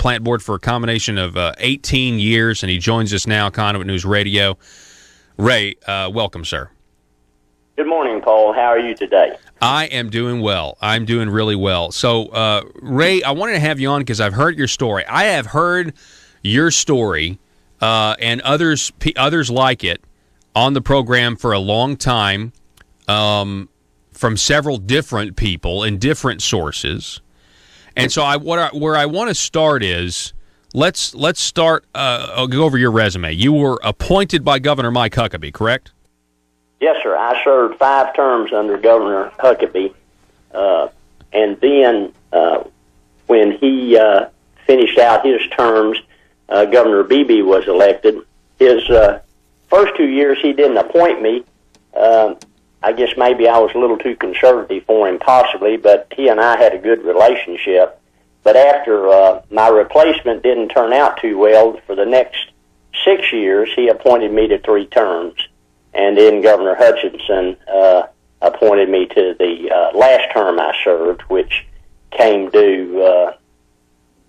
plant board for a combination of 18 years, and he joins us now, Conduit News Radio. Ray, welcome, sir. Good morning, Paul. How are you today? I am doing well. I'm doing really well. So, Ray, I wanted to have you on because I've heard your story. I have heard your story and others like it on the program for a long time from several different people in different sources. And so where I want to start is let's start. I'll go over your resume. You were appointed by Governor Mike Huckabee, correct? Yes, sir. I served 5 terms under Governor Huckabee, and then when he finished out his terms, Governor Beebe was elected. His first 2 years, he didn't appoint me. I guess maybe I was a little too conservative for him, possibly, but he and I had a good relationship. But after my replacement didn't turn out too well, for the next 6 years, he appointed me to 3 terms. And then Governor Hutchinson appointed me to the last term I served, which came due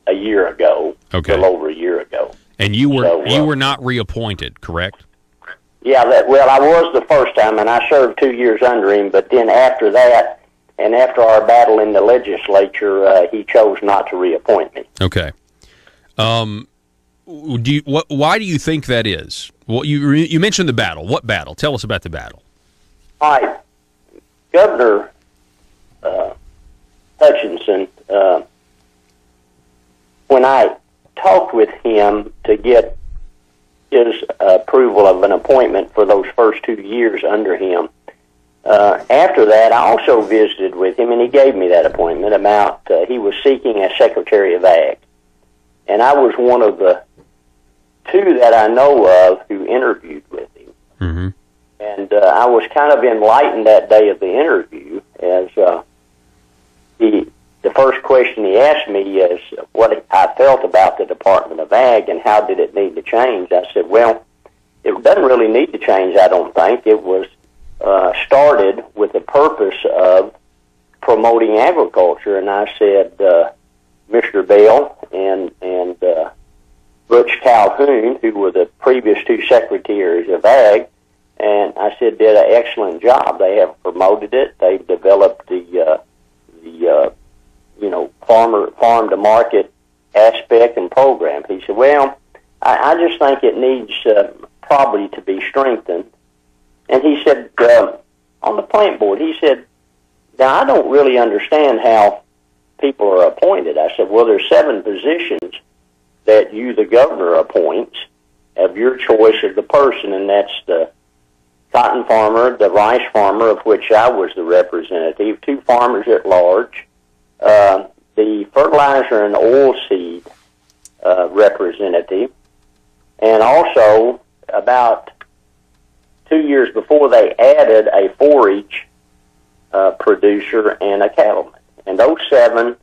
a year ago, a little over a year ago. And you were not reappointed, correct? Yeah, well, I was the first time, and I served 2 years under him. But then after that, and after our battle in the legislature, he chose not to reappoint me. Okay. Why do you think that is? Well, you mentioned the battle. What battle? Tell us about the battle. All right. Governor Hutchinson, when I talked with him to get his approval of an appointment for those first 2 years under him, after that, I also visited with him, and he gave me that appointment about he was seeking a Secretary of Ag. And I was one of the 2 that I know of who interviewed with him. Mm-hmm. And I was kind of enlightened that day of the interview, as the first question he asked me is what I felt about the Department of Ag and how did it need to change. I said, well, it doesn't really need to change, I don't think. It was started with the purpose of promoting agriculture. And I said, Mr. Bell and Butch Calhoun, who were the previous 2 secretaries of Ag, and I said did an excellent job. They have promoted it. They've developed the farm to market aspect and program. He said, well, I just think it needs probably to be strengthened. And he said on the plant board, he said, now I don't really understand how people are appointed. I said, well, there's 7 positions that you, the governor, appoints of your choice of the person, and that's the cotton farmer, the rice farmer, of which I was the representative, 2 farmers at large, the fertilizer and oilseed representative, and also about 2 years before they added a forage producer and a cattleman. And those 7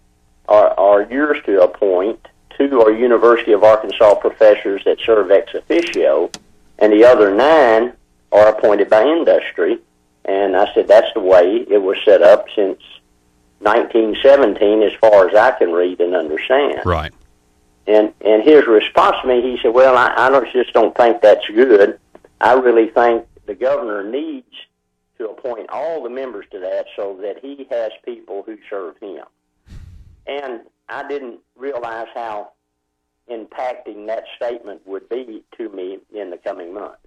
are yours to appoint. 2 are University of Arkansas professors that serve ex officio, and the other 9 are appointed by industry. And I said that's the way it was set up since 1917, as far as I can read and understand. Right. And his response to me, he said, well, I just don't think that's good. I really think the governor needs to appoint all the members to that so that he has people who serve him. And I didn't realize how impacting that statement would be to me in the coming months.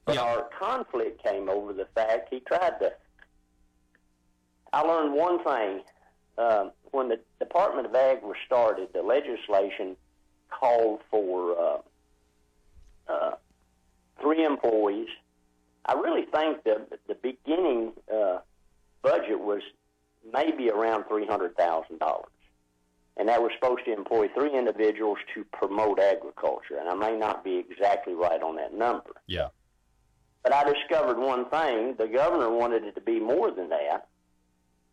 But our conflict came over the fact he tried to... I learned one thing. When the Department of Ag was started, the legislation called for 3 employees. I really think the beginning budget was maybe around $300,000. And that was supposed to employ 3 individuals to promote agriculture. And I may not be exactly right on that number. Yeah. But I discovered one thing. The governor wanted it to be more than that.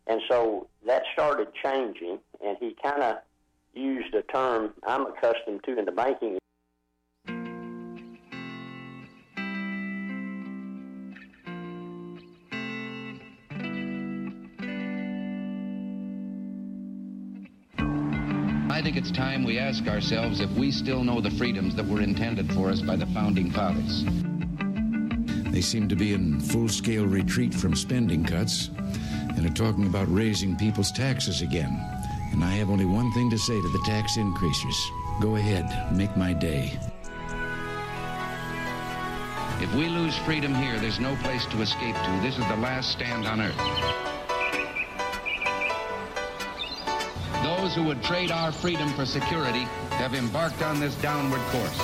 And so that started changing, and he kind of used a term I'm accustomed to in the banking. I think it's time we ask ourselves if we still know the freedoms that were intended for us by the Founding Fathers. They seem to be in full-scale retreat from spending cuts and are talking about raising people's taxes again. And I have only one thing to say to the tax increasers. Go ahead, make my day. If we lose freedom here, there's no place to escape to. This is the last stand on earth. Those who would trade our freedom for security have embarked on this downward course.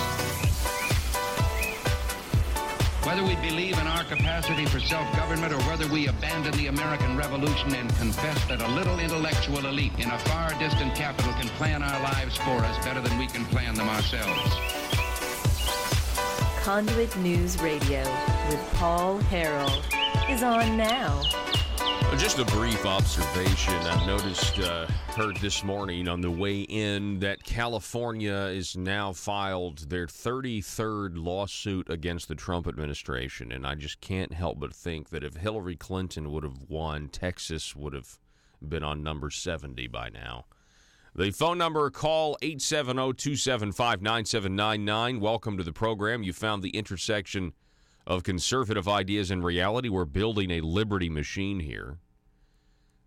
Whether we believe in our capacity for self-government or whether we abandon the American Revolution and confess that a little intellectual elite in a far distant capital can plan our lives for us better than we can plan them ourselves. Conduit News Radio with Paul Harrell is on now. Just a brief observation. I've noticed, heard this morning on the way in that California is now filed their 33rd lawsuit against the Trump administration. And I just can't help but think that if Hillary Clinton would have won, Texas would have been on number 70 by now. The phone number, call 870-275-9799. Welcome to the program. You found the intersection of conservative ideas and reality. We're building a liberty machine here.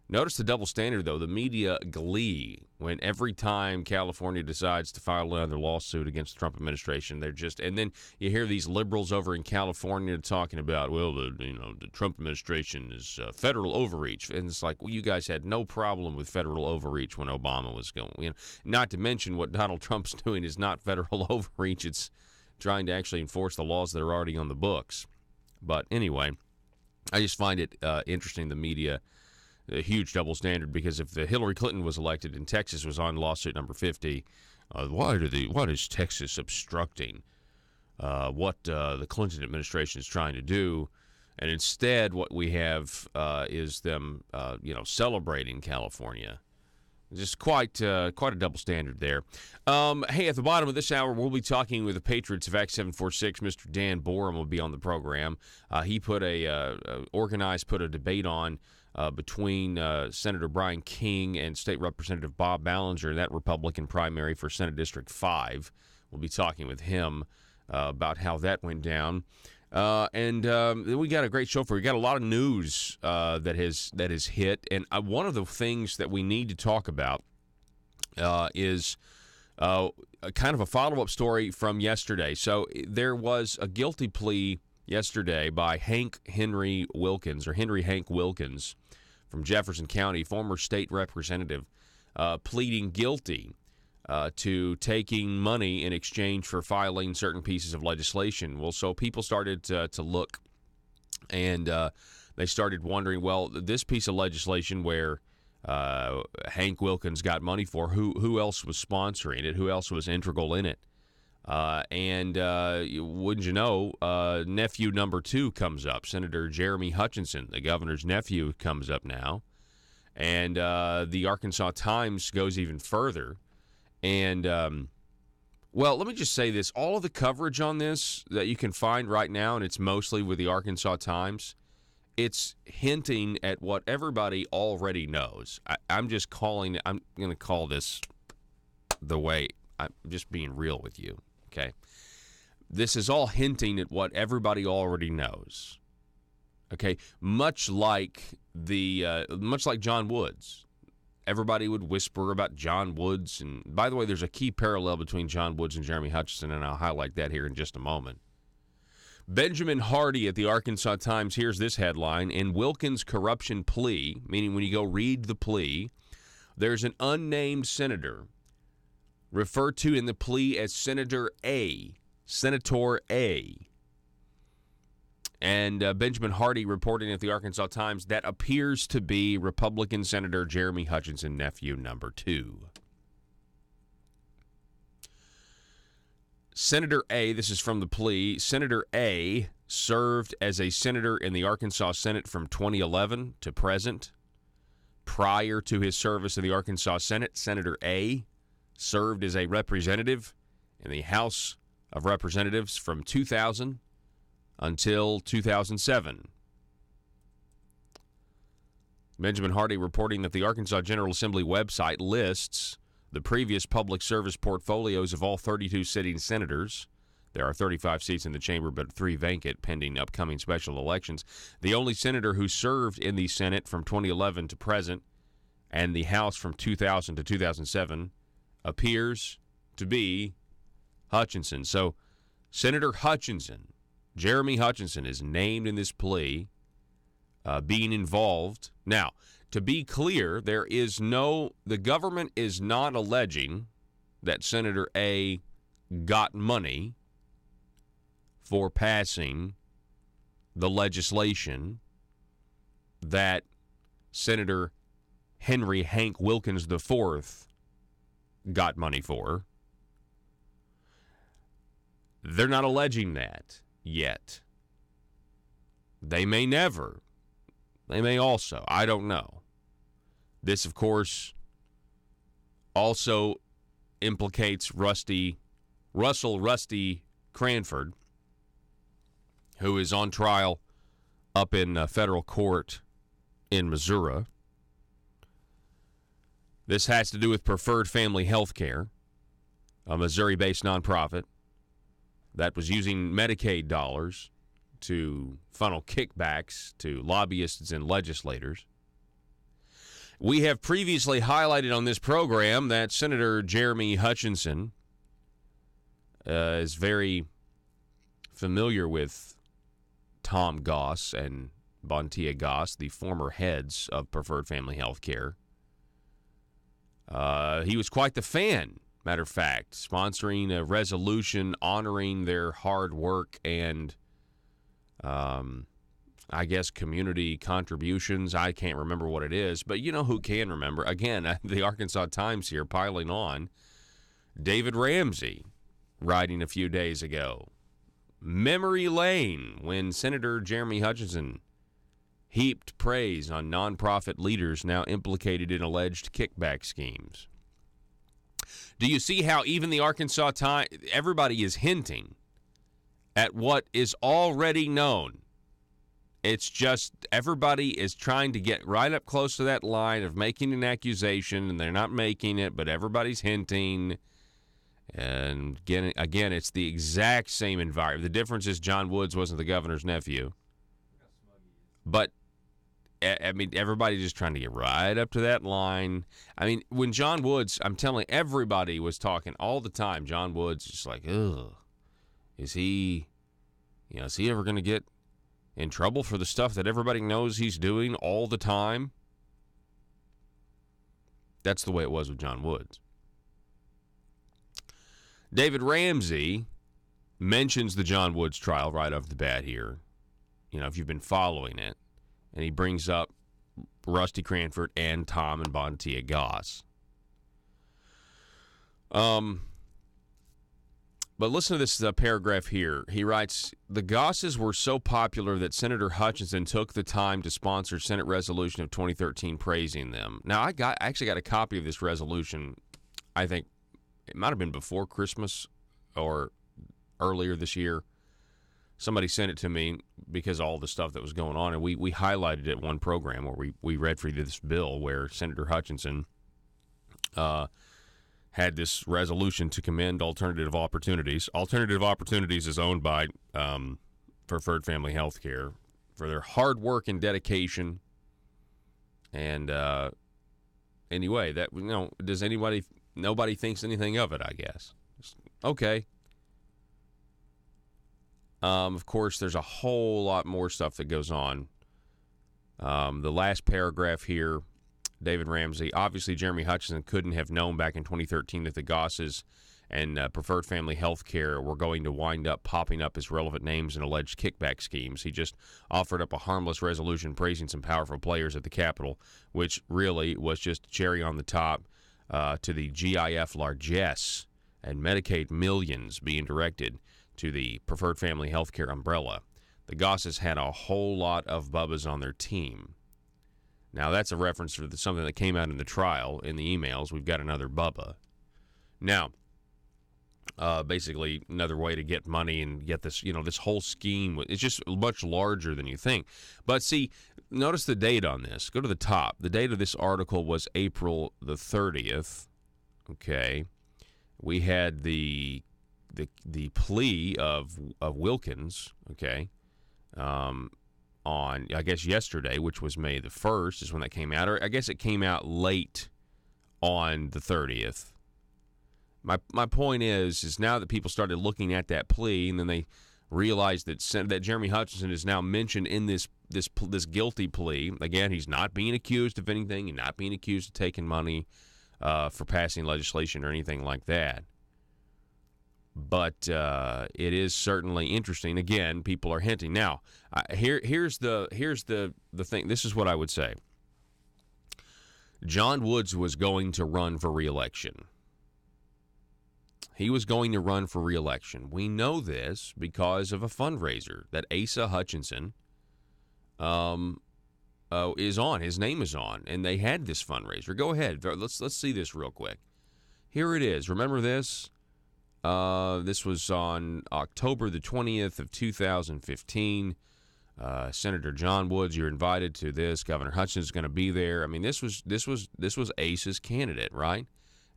Notice the double standard, though. The media glee when every time California decides to file another lawsuit against the Trump administration, they're just, and then you hear these liberals over in California talking about, well, the Trump administration is federal overreach, and it's like, well, you guys had no problem with federal overreach when Obama was going. Not to mention what Donald Trump's doing is not federal overreach; it's trying to actually enforce the laws that are already on the books. But anyway, I just find it interesting, the media. A huge double standard, because if the Hillary Clinton was elected and Texas was on lawsuit number 50, why is Texas obstructing what the Clinton administration is trying to do? And instead, what we have is them, celebrating California. Just quite a double standard there. Hey, at the bottom of this hour, we'll be talking with the Patriots of Act 746. Mr. Dan Borum will be on the program. He put a debate on between Senator Brian King and State Representative Bob Ballinger in that Republican primary for Senate District 5. We'll be talking with him about how that went down. And we got a great show for you. We got a lot of news that has hit, and one of the things that we need to talk about is a kind of a follow-up story from yesterday. So there was a guilty plea yesterday by Henry Hank Wilkins from Jefferson County, former state representative, pleading guilty to taking money in exchange for filing certain pieces of legislation. Well, so people started to look, and they started wondering, well, this piece of legislation where Hank Wilkins got money for, who else was sponsoring it? Who else was integral in it? And wouldn't you know, nephew number 2 comes up. Senator Jeremy Hutchinson, the governor's nephew, comes up now. And the Arkansas Times goes even further. And, well, let me just say this. All of the coverage on this that you can find right now, and it's mostly with the Arkansas Times, it's hinting at what everybody already knows. I'm going to call this the way, I'm just being real with you, okay? This is all hinting at what everybody already knows, okay? Much like John Woods. Everybody would whisper about John Woods. And by the way, there's a key parallel between John Woods and Jeremy Hutchinson, and I'll highlight that here in just a moment. Benjamin Hardy at the Arkansas Times, here's this headline: in Wilkins' corruption plea, meaning when you go read the plea, there's an unnamed senator referred to in the plea as Senator A. And Benjamin Hardy reporting at the Arkansas Times, that appears to be Republican Senator Jeremy Hutchinson, nephew number 2. Senator A, this is from the plea, Senator A served as a senator in the Arkansas Senate from 2011 to present. Prior to his service in the Arkansas Senate, Senator A served as a representative in the House of Representatives from 2000 until 2007. Benjamin Hardy reporting that the Arkansas General Assembly website lists the previous public service portfolios of all 32 sitting senators. There are 35 seats in the chamber, but 3 vacant pending upcoming special elections. The only senator who served in the Senate from 2011 to present and the House from 2000 to 2007 appears to be Hutchinson. So Senator Hutchinson, Jeremy Hutchinson, is named in this plea, being involved. Now, to be clear, the government is not alleging that Senator A got money for passing the legislation that Senator Henry Hank Wilkins IV got money for. They're not alleging that yet. They may never. They may also. I don't know. This, of course, also implicates Russell Rusty Cranford, who is on trial up in federal court in Missouri. This has to do with Preferred Family Health Care, a Missouri-based nonprofit that was using Medicaid dollars to funnel kickbacks to lobbyists and legislators. We have previously highlighted on this program that Senator Jeremy Hutchinson is very familiar with Tom Goss and Bontia Goss, the former heads of Preferred Family Health Care. He was quite the fan, matter of fact, sponsoring a resolution honoring their hard work and, I guess, community contributions. I can't remember what it is, but you know who can remember. Again, the Arkansas Times here piling on. David Ramsey writing a few days ago. Memory lane when Senator Jeremy Hutchinson heaped praise on nonprofit leaders now implicated in alleged kickback schemes. Do you see how even the Arkansas Times, everybody is hinting at what is already known? It's just everybody is trying to get right up close to that line of making an accusation, and they're not making it, but everybody's hinting. And again, it's the exact same environment. The difference is John Woods wasn't the governor's nephew. But, I mean, everybody's just trying to get right up to that line. I mean, when John Woods, I'm telling you, everybody was talking all the time. John Woods just like, ugh, is he ever going to get in trouble for the stuff that everybody knows he's doing all the time? That's the way it was with John Woods. David Ramsey mentions the John Woods trial right off the bat here. You know, if you've been following it. And he brings up Rusty Cranford and Tom and Bontia Goss. But listen to this paragraph here. He writes, the Gosses were so popular that Senator Hutchinson took the time to sponsor Senate Resolution of 2013 praising them. Now, I actually got a copy of this resolution. I think it might have been before Christmas or earlier this year. Somebody sent it to me because of all the stuff that was going on, and we highlighted it in one program where we read for you this bill where Senator Hutchinson had this resolution to commend Alternative Opportunities. Alternative Opportunities is owned by Preferred Family Health Care for their hard work and dedication. And anyway, that nobody thinks anything of it, I guess. Okay. Of course, there's a whole lot more stuff that goes on. The last paragraph here, David Ramsey, obviously Jeremy Hutchinson couldn't have known back in 2013 that the Gosses and Preferred Family Health Care were going to wind up popping up as relevant names in alleged kickback schemes. He just offered up a harmless resolution praising some powerful players at the Capitol, which really was just cherry on the top to the GIF largesse and Medicaid millions being directed to the Preferred Family Health Care umbrella. The Gosses had a whole lot of Bubbas on their team. Now, that's a reference to something that came out in the trial in the emails. We've got another Bubba. Now, basically, another way to get money and get this, this whole scheme. It's just much larger than you think. But see, notice the date on this. Go to the top. The date of this article was April the 30th. okay, we had the plea of Wilkins, okay, on, I guess, yesterday, which was May the 1st is when that came out, or I guess it came out late on the 30th. My point is now that people started looking at that plea, and then they realized that Jeremy Hutchinson is now mentioned in this guilty plea. Again, he's not being accused of anything. He's not being accused of taking money for passing legislation or anything like that. But it is certainly interesting. Again, people are hinting. Now, here's the thing. This is what I would say. John Woods was going to run for re-election. He was going to run for re-election. We know this because of a fundraiser that Asa Hutchinson is on. His name is on, and they had this fundraiser. Go ahead. Let's see this real quick. Here it is. Remember this? This was on October the 20th of 2015. Senator John Woods, you're invited to this. Governor Hutchinson is going to be there. I mean, this was Asa's candidate, right?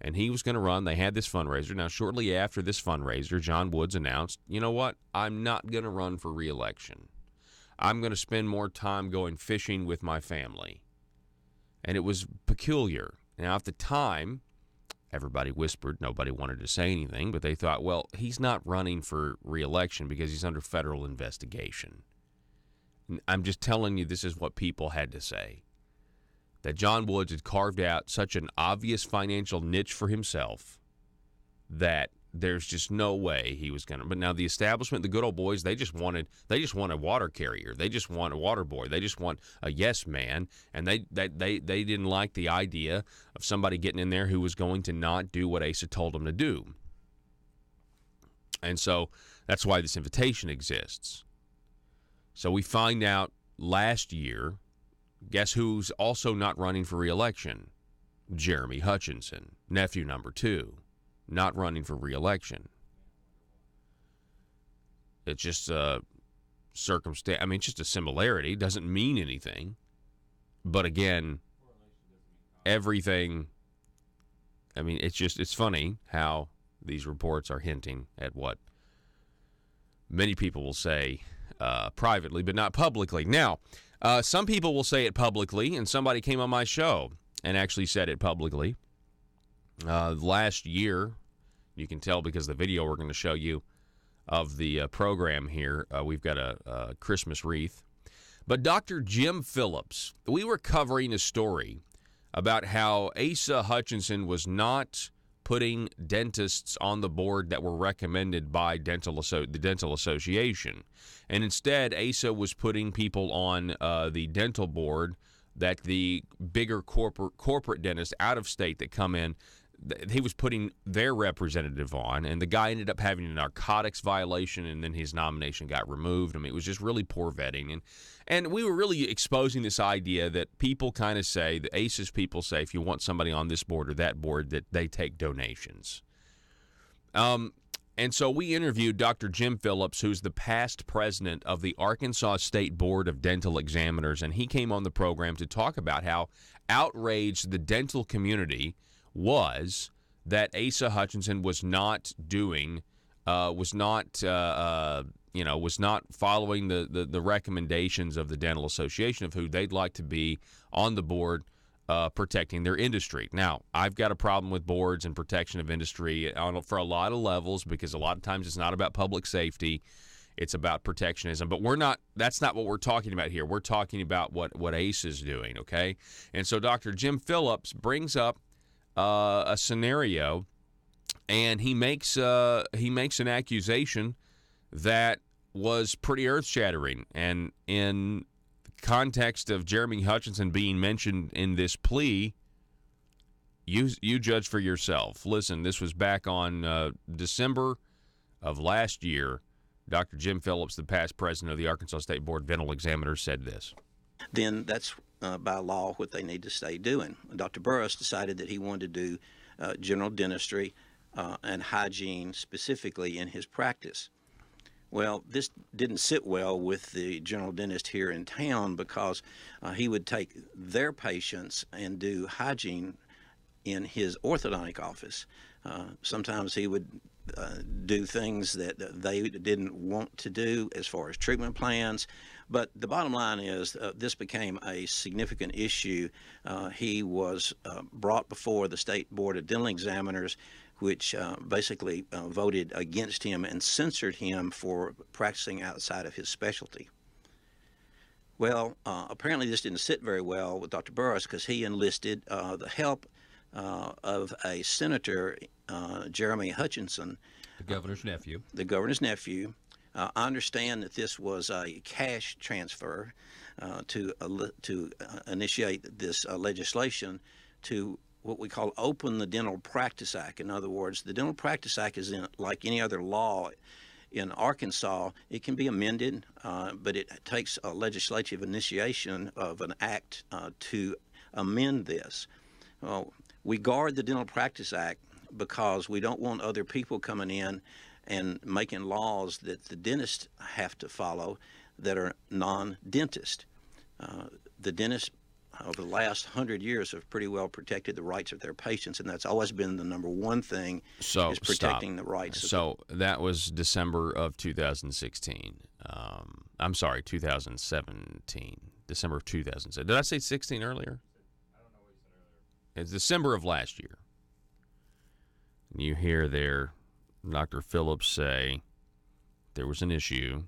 And he was going to run. They had this fundraiser. Now, shortly after this fundraiser, John Woods announced, you know what? I'm not going to run for re-election. I'm going to spend more time going fishing with my family. And it was peculiar. Now, at the time, everybody whispered. Nobody wanted to say anything, but they thought, well, he's not running for re-election because he's under federal investigation. And I'm just telling you, this is what people had to say. That John Woods had carved out such an obvious financial niche for himself that there's just no way he was going to. But now the establishment, the good old boys, they just want a water carrier. They just want a water boy. They just want a yes man. And they didn't like the idea of somebody getting in there who was going to not do what Asa told them to do. And so that's why this invitation exists. So we find out last year, guess who's also not running for re-election? Jeremy Hutchinson, nephew number 2, not running for re-election. It's just a circumstance. I mean, it's just a similarity. Doesn't mean anything. But again, everything. I mean, it's funny how these reports are hinting at what many people will say privately, but not publicly. Now, some people will say it publicly, and somebody came on my show and actually said it publicly. Last year, you can tell because the video we're going to show you of the program here, we've got a Christmas wreath. But Dr. Jim Phillips, we were covering a story about how Asa Hutchinson was not putting dentists on the board that were recommended by the Dental Association. And instead, Asa was putting people on the dental board that the bigger corporate dentists out of state that come in, he was putting their representative on, and the guy ended up having a narcotics violation, and then his nomination got removed. I mean, it was just really poor vetting. And we were really exposing this idea that people kind of say, the ACES people say, if you want somebody on this board or that board, that they take donations. And so we interviewed Dr. Jim Phillips, who's the past president of the Arkansas State Board of Dental Examiners, and he came on the program to talk about how outraged the dental community was that Asa Hutchinson was not following the recommendations of the Dental Association of who they'd like to be on the board protecting their industry. Now, I've got a problem with boards and protection of industry for a lot of levels because a lot of times it's not about public safety. It's about protectionism. But that's not what we're talking about here. We're talking about what ACE is doing, okay? And so Dr. Jim Phillips brings up a scenario, and he makes an accusation that was pretty earth-shattering. And in context of Jeremy Hutchinson being mentioned in this plea, you judge for yourself. Listen, this was back on December of last year. Dr. Jim Phillips, the past president of the Arkansas State Board of Dental Examiners, said this. Then that's by law what they need to stay doing. Dr. Burris decided that he wanted to do general dentistry and hygiene specifically in his practice. Well, this didn't sit well with the general dentist here in town because he would take their patients and do hygiene in his orthodontic office. Sometimes he would do things that they didn't want to do as far as treatment plans. But the bottom line is this became a significant issue. He was brought before the State Board of Dental Examiners, which basically voted against him and censored him for practicing outside of his specialty. Well, apparently this didn't sit very well with Dr. Burris, because he enlisted the help of a senator, Jeremy Hutchinson. The governor's nephew. The governor's nephew. I understand that this was a cash transfer to initiate this legislation to what we call open the Dental Practice Act. In other words, the Dental Practice Act is like any other law in Arkansas. It can be amended, but it takes a legislative initiation of an act to amend this. We guard the Dental Practice Act because we don't want other people coming in and making laws that the dentists have to follow that are non-dentist. The dentists over the last 100 years have pretty well protected the rights of their patients, and that's always been the number one thing, is protecting the rights. So that was December of 2016. I'm sorry, 2017. December of 2007. Did I say 16 earlier? I don't know what you said earlier. It's December of last year. And you hear there Dr. Phillips say there was an issue.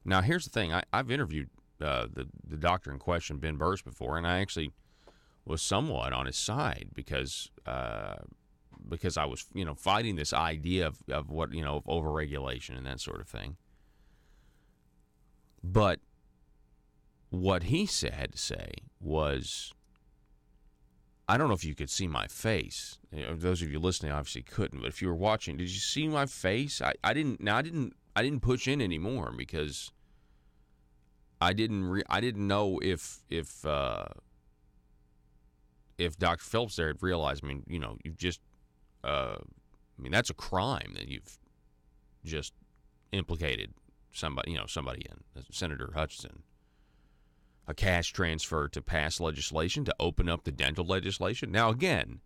Now, here's the thing. I've interviewed the doctor in question, Ben Burris, before, and I actually was somewhat on his side because I was, fighting this idea of what, of overregulation and that sort of thing. But what he had to say was, I don't know if you could see my face. Those of you listening obviously couldn't, but if you were watching, did you see my face? I didn't push in anymore because I didn't know if Dr. Phillips there had realized. You've just that's a crime that you've just implicated somebody in, Senator Hutchinson. A cash transfer to pass legislation to open up the dental legislation. Now, again,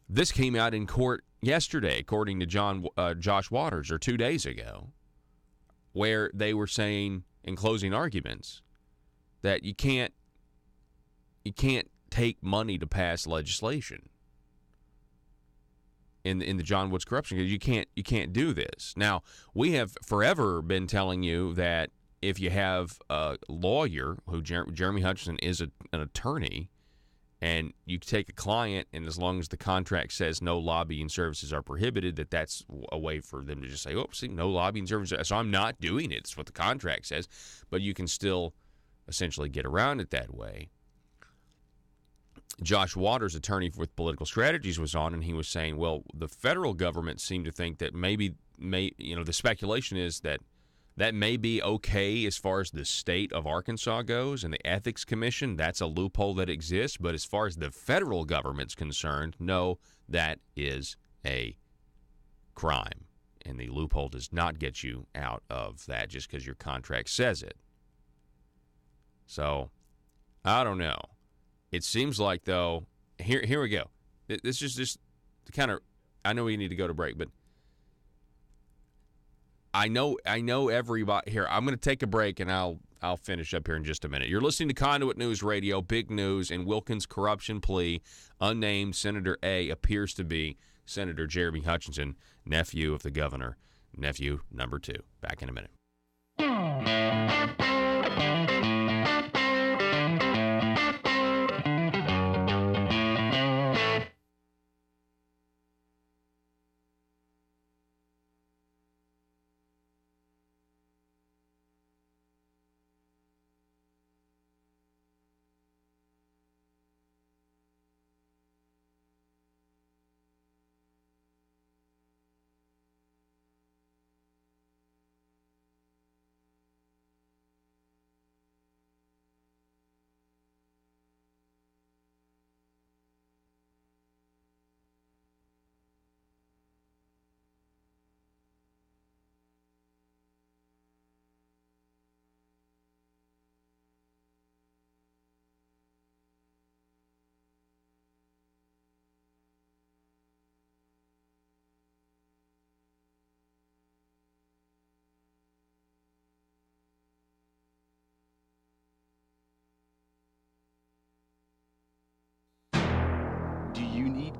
this came out in court yesterday, according to Josh Waters, or 2 days ago, where they were saying in closing arguments that you can't take money to pass legislation in the John Woods corruption case. You can't do this. Now, we have forever been telling you that if you have a lawyer, who Jeremy Hutchinson is an attorney, and you take a client, and as long as the contract says no lobbying services are prohibited, that's a way for them to just say, oh, see, no lobbying services, so I'm not doing it. It's what the contract says. But you can still essentially get around it that way. Josh Waters, attorney with Political Strategies, was on, and he was saying, well, the federal government seemed to think that the speculation is that may be okay as far as the state of Arkansas goes and the Ethics Commission. That's a loophole that exists. But as far as the federal government's concerned, no, that is a crime. And the loophole does not get you out of that just because your contract says it. So, I don't know. It seems like, though, here we go. This is just kind of, I know we need to go to break, but I know everybody here. I'm going to take a break, and I'll finish up here in just a minute. You're listening to Conduit News Radio. Big news in Wilkins' corruption plea. Unnamed Senator A appears to be Senator Jeremy Hutchinson, nephew of the governor. Nephew number 2. Back in a minute.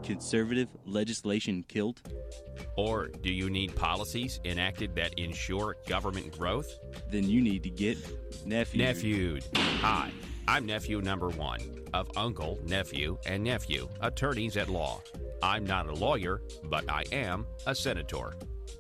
conservative legislation killed? Or do you need policies enacted that ensure government growth? Then you need to get Nephewed. Hi, I'm nephew number 1 of uncle, nephew, and nephew, attorneys at law. I'm not a lawyer, but I am a senator.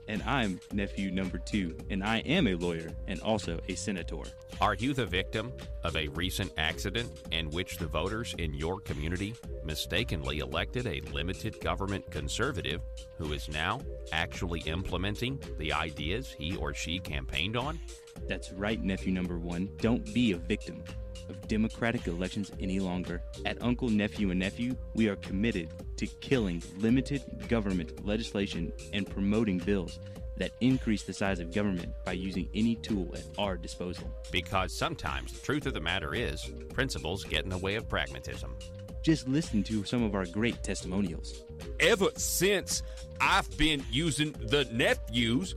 And I'm nephew number 2, and I am a lawyer and also a senator. Are you the victim of a recent accident in which the voters in your community mistakenly elected a limited government conservative who is now actually implementing the ideas he or she campaigned on? That's right, nephew number 1. Don't be a victim of democratic elections any longer. At Uncle, Nephew, and Nephew, we are committed to killing limited government legislation and promoting bills that increase the size of government by using any tool at our disposal. Because sometimes the truth of the matter is, principles get in the way of pragmatism. Just listen to some of our great testimonials. Ever since I've been using the nephews,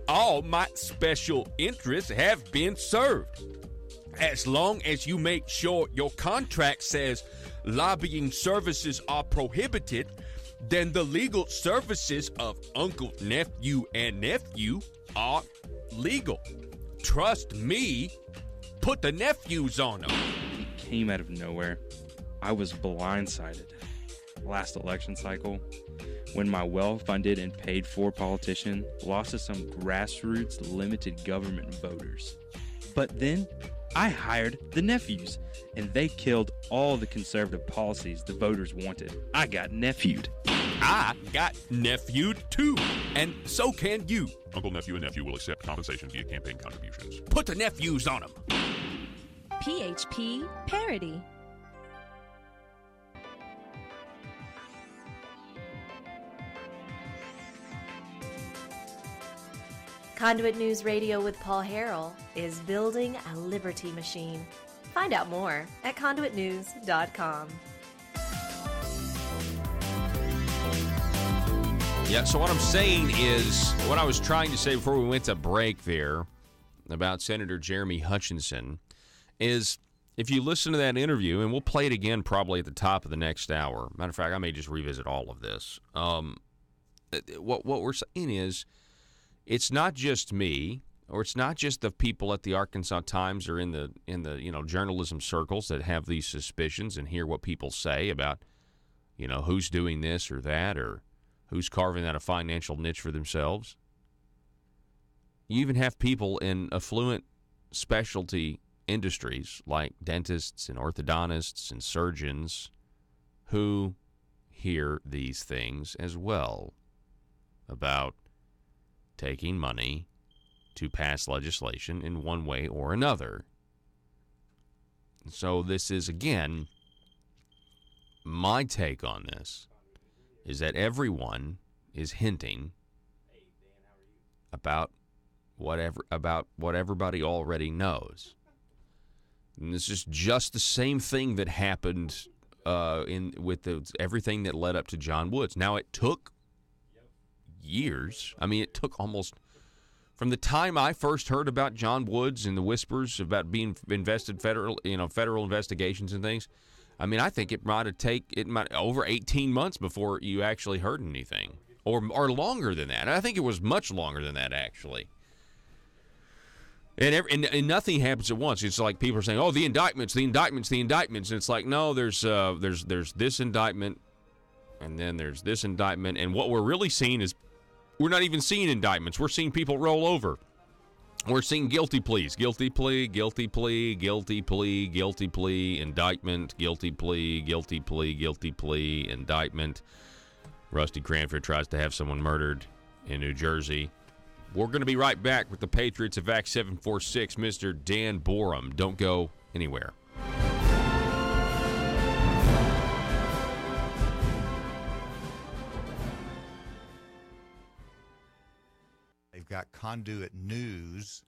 all my special interests have been served. As long as you make sure your contract says lobbying services are prohibited, then the legal services of uncle, nephew, and nephew are legal. Trust me, put the nephews on them. It came out of nowhere. I was blindsided last election cycle when my well-funded and paid-for politician lost to some grassroots limited government voters. But then I hired the nephews, and they killed all the conservative policies the voters wanted. I got nephewed. I got nephewed too, and so can you. Uncle, nephew, and nephew will accept compensation via campaign contributions. Put the nephews on them. PHP Parody. Conduit News Radio with Paul Harrell is building a liberty machine. Find out more at conduitnews.com. Yeah, so what I'm saying is, what I was trying to say before we went to break there about Senator Jeremy Hutchinson is, if you listen to that interview, and we'll play it again probably at the top of the next hour. Matter of fact, I may just revisit all of this. What we're saying is, it's not just me, or it's not just the people at the Arkansas Times or in the journalism circles that have these suspicions and hear what people say about, who's doing this or that, or who's carving out a financial niche for themselves. You even have people in affluent specialty industries like dentists and orthodontists and surgeons who hear these things as well about taking money to pass legislation in one way or another. So this is, again, my take on this is that everyone is hinting about what everybody already knows. And this is just the same thing that happened with everything that led up to John Woods. Now, it took years. I mean, it took almost from the time I first heard about John Woods and the whispers about being invested federal investigations and things. I mean, I think it might over 18 months before you actually heard anything, or longer than that. I think it was much longer than that, actually. And nothing happens at once. It's like people are saying, "Oh, the indictments." And it's like, no, there's this indictment, and then there's this indictment, and what we're really seeing is we're not even seeing indictments. We're seeing people roll over. We're seeing guilty pleas, guilty plea, guilty plea, guilty plea, guilty plea, indictment, guilty plea, guilty plea, guilty plea, indictment. Rusty Cranford tries to have someone murdered in New Jersey. We're going to be right back with the Patriots of Act 746, Mr. Dan Borum. Don't go anywhere. They've got Conduit News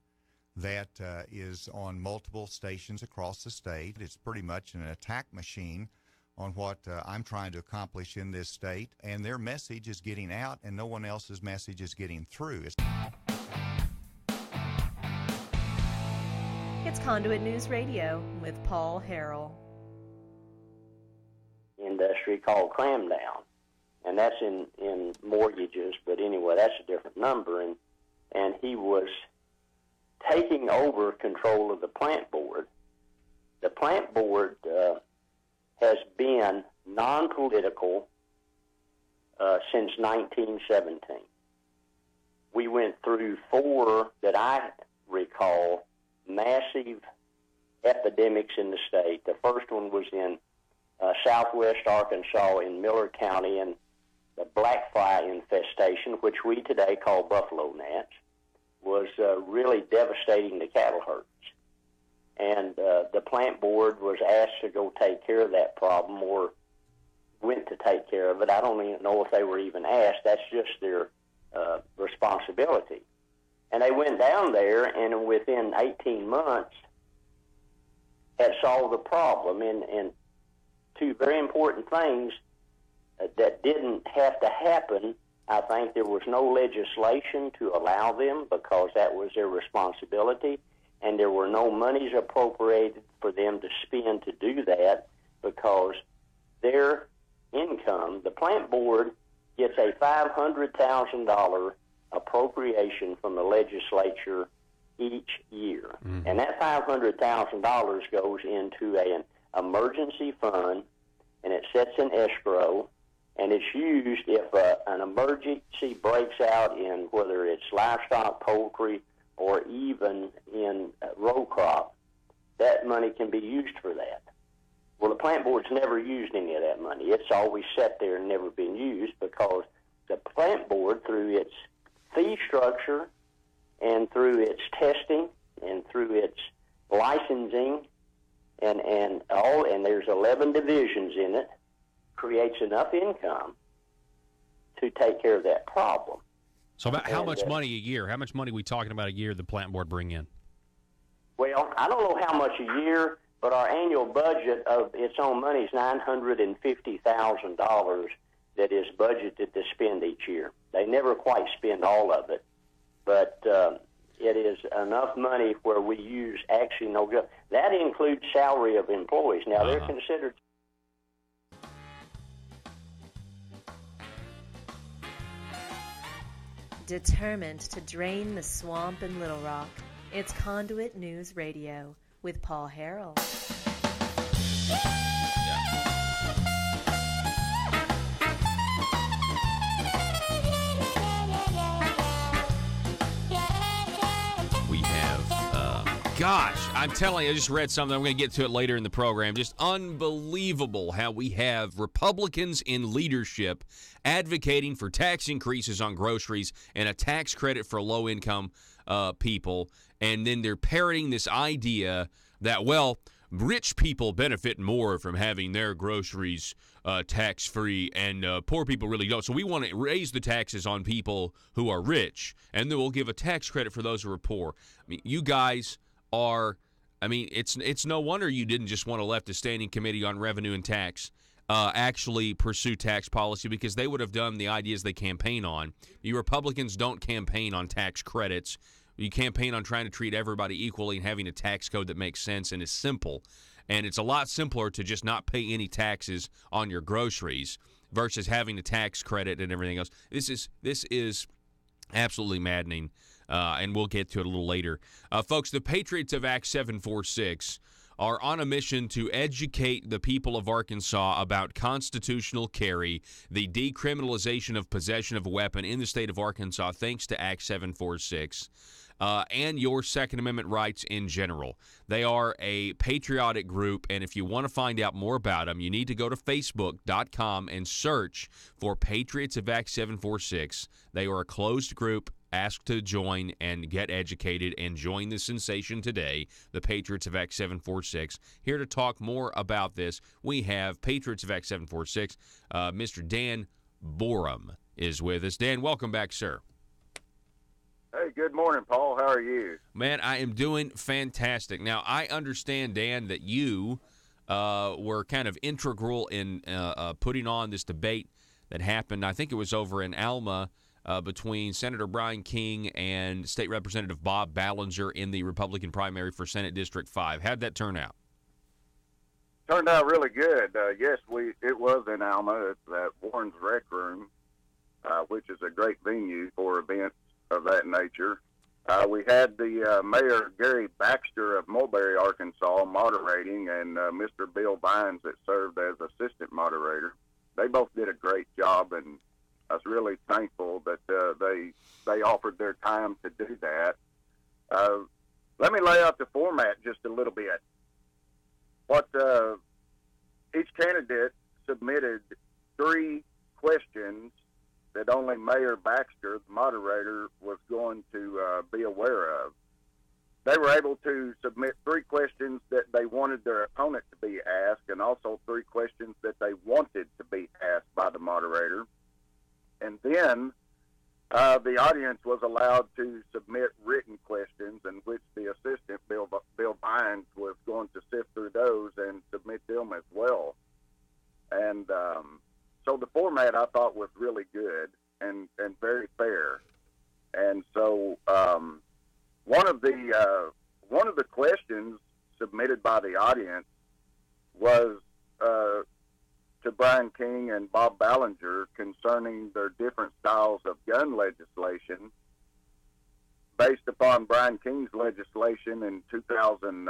that is on multiple stations across the state. It's pretty much an attack machine on what I'm trying to accomplish in this state, and their message is getting out, and no one else's message is getting through. It's Conduit News Radio with Paul Harrell. Industry called cram down. and that's in mortgages. But anyway, that's a different number. And he was taking over control of the plant board. The plant board has been non-political since 1917. We went through 4, that I recall, massive epidemics in the state. The first one was in southwest Arkansas in Miller County, and the black fly infestation, which we today call buffalo gnats, was really devastating the cattle herds. And the plant board was asked to go take care of that problem, or went to take care of it. I don't even know if they were even asked. That's just their responsibility. And they went down there, and within 18 months had solved the problem. And 2 very important things that didn't have to happen. I think there was no legislation to allow them, because that was their responsibility, and there were no monies appropriated for them to spend to do that, because their income, the plant board gets a $500,000 appropriation from the legislature each year. Mm-hmm. And that $500,000 goes into an emergency fund, and it sits in escrow, and it's used if an emergency breaks out in, whether it's livestock, poultry, or even in row crop. That money can be used for that. Well, the plant board's never used any of that money. It's always sat there and never been used, because the plant board, through its fee structure and through its testing and through its licensing and there's 11 divisions in it, creates enough income to take care of that problem. So about how much money a year? How much money are we talking about a year the plant board bring in? Well, I don't know how much a year, but our annual budget of its own money is $950,000 that is budgeted to spend each year. They never quite spend all of it, but it is enough money where we use actually no good. That includes salary of employees. Now, they're considered... Determined to drain the swamp in Little Rock, it's Conduit News Radio with Paul Harrell. Gosh, I'm telling you, I just read something. I'm going to get to it later in the program. Just unbelievable how we have Republicans in leadership advocating for tax increases on groceries and a tax credit for low-income people. And then they're parroting this idea that, well, rich people benefit more from having their groceries tax-free, and poor people really don't. So we want to raise the taxes on people who are rich, and then we'll give a tax credit for those who are poor. I mean, you guys are, I mean, it's no wonder you didn't just want to let the Standing Committee on Revenue and Tax actually pursue tax policy, because they would have done the ideas they campaign on. You Republicans don't campaign on tax credits. You campaign on trying to treat everybody equally and having a tax code that makes sense and is simple. And it's a lot simpler to just not pay any taxes on your groceries versus having a tax credit and everything else. This is absolutely maddening, and we'll get to it a little later. Folks, the Patriots of Act 746 are on a mission to educate the people of Arkansas about constitutional carry, the decriminalization of possession of a weapon in the state of Arkansas, thanks to Act 746, and your Second Amendment rights in general. They are a patriotic group, and if you want to find out more about them, you need to go to Facebook.com and search for Patriots of Act 746. They are a closed group. Ask to join and get educated and join the sensation today, the Patriots of Act 746. Here to talk more about this, we have Patriots of Act 746. Mr. Dan Borum is with us. Dan, welcome back, sir. Hey, good morning, Paul. How are you? Man, I am doing fantastic. Now, I understand, Dan, that you were kind of integral in putting on this debate that happened. I think it was over in Alma, between Senator Brian King and State Representative Bob Ballinger in the Republican primary for Senate District 5. How'd that turn out? turned out really good. Yes, it was in Alma. It's at Warren's Rec Room, which is a great venue for events of that nature. We had the Mayor Gary Baxter of Mulberry, Arkansas, moderating, and Mr. Bill Vines that served as assistant moderator. They both did a great job, and I was really thankful that they offered their time to do that. Let me lay out the format just a little bit. What each candidate submitted 3 questions that only Mayor Baxter, the moderator, was going to be aware of. They were able to submit 3 questions that they wanted their opponent to be asked, and also 3 questions that they wanted to be asked by the moderator. And then the audience was allowed to submit written questions, in which the assistant, Bill Vines, was going to sift through those and submit them as well. And so the format, I thought, was really good and very fair. And so one of the questions submitted by the audience was to Brian King and Bob Ballinger concerning their different styles of gun legislation, based upon Brian King's legislation in 2000,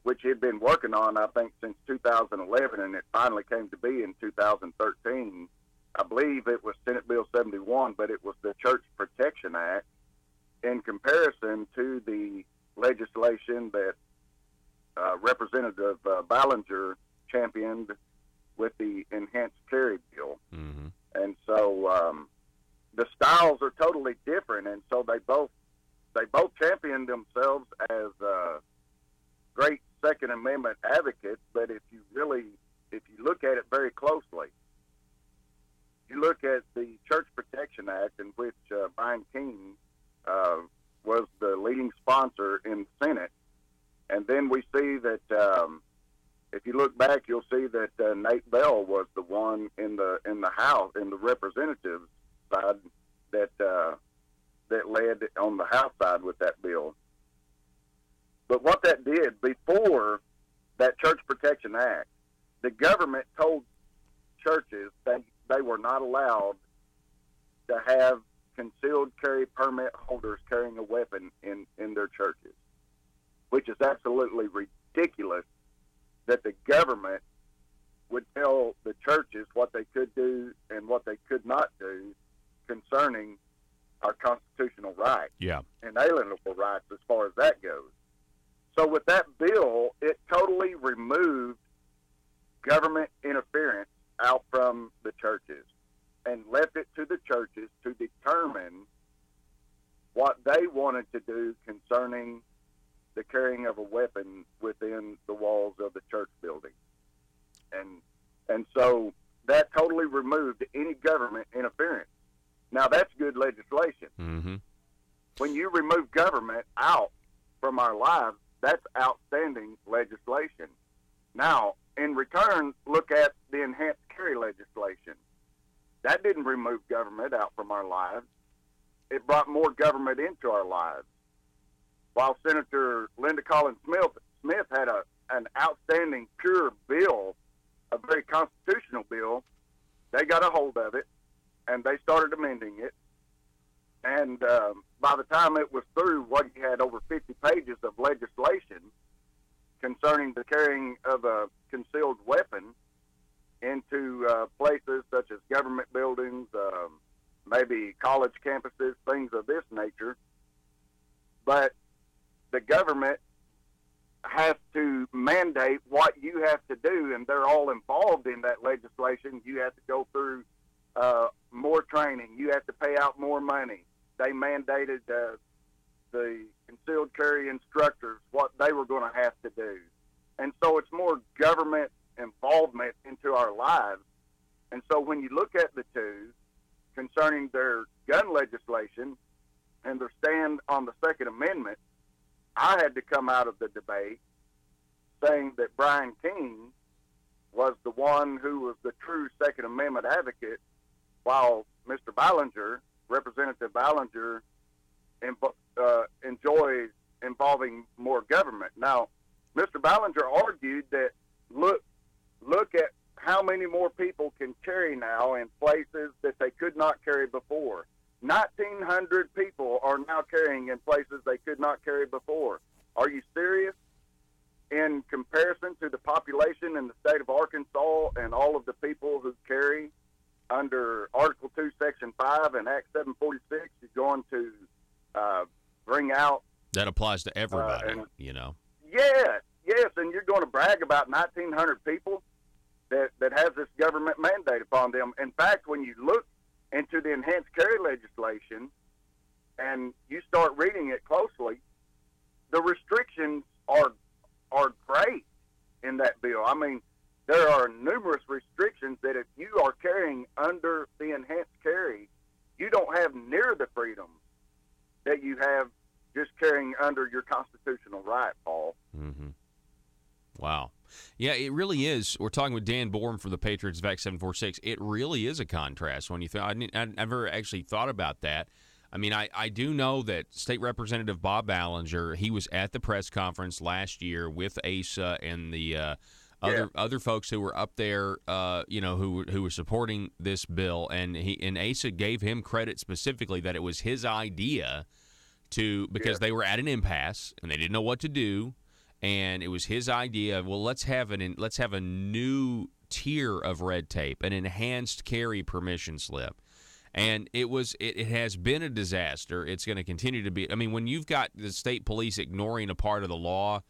which he'd been working on, I think, since 2011, and it finally came to be in 2013. I believe it was Senate Bill 71, but it was the Church Protection Act, in comparison to the legislation that Representative Ballinger championed with the enhanced carry bill. Mm-hmm. And so the styles are totally different, and so they both championed themselves as great Second Amendment advocates. But if you look at it very closely, you look at the Church Protection Act, in which Brian King was the leading sponsor in the Senate, and then we see that if you look back, you'll see that Nate Bell was the one in the House, in the Representatives side, that led on the House side with that bill. But what that did, before that Church Protection Act, the government told churches that they were not allowed to have concealed carry permit holders carrying a weapon in their churches, which is absolutely ridiculous that the government would tell the churches what they could do and what they could not do concerning our constitutional rights, inalienable rights as far as that goes. So with that bill, it totally removed government interference out from the churches and left it to the churches to determine what they wanted to do concerning the carrying of a weapon within the walls of the church building. And so that totally removed any government interference. Now, that's good legislation. Mm-hmm. When you remove government out from our lives, that's outstanding legislation. Now, in return, look at the enhanced carry legislation. That didn't remove government out from our lives. It brought more government into our lives. While Senator Linda Collins Smith had an outstanding, pure bill, a very constitutional bill, they got a hold of it, and they started amending it. And by the time it was through, you had over 50 pages of legislation concerning the carrying of a concealed weapon into places such as government buildings, maybe college campuses, things of this nature. But the government has to mandate what you have to do, and they're all involved in that legislation. You have to go through more training. You have to pay out more money. They mandated the concealed carry instructors, what they were going to have to do. And so it's more government involvement into our lives. And so when you look at the two concerning their gun legislation and their stand on the Second Amendment, I had to come out of the debate saying that Brian King was the one who was the true Second Amendment advocate, while Mr. Ballinger, Representative Ballinger, enjoys involving more government. Now, Mr. Ballinger argued that look at how many more people can carry now in places that they could not carry before. 1,900 people are now carrying in places they could not carry before. Are you serious? In comparison to the population in the state of Arkansas and all of the people who carry under Article 2, Section 5 and Act 746, you're going to bring out... That applies to everybody, Yes, and you're going to brag about 1,900 people that has this government mandate upon them. In fact, when you look into the enhanced carry legislation and you start reading it closely, the restrictions are great in that bill. I mean, there are numerous restrictions that if you are carrying under the enhanced carry, you don't have near the freedom that you have just carrying under your constitutional right, Paul. Mm-hmm. Wow. Yeah, it really is. We're talking with Dan Bourne from the Patriots of Act 746. It really is a contrast when you think. I never actually thought about that. I mean, I do know that State Representative Bob Ballinger, he was at the press conference last year with Asa and the other folks who were up there, who were supporting this bill, and Asa gave him credit specifically that it was his idea because they were at an impasse and they didn't know what to do. And it was his idea. Well, let's have a new tier of red tape, an enhanced carry permission slip, and it has been a disaster. It's going to continue to be. I mean, when you've got the state police ignoring a part of the law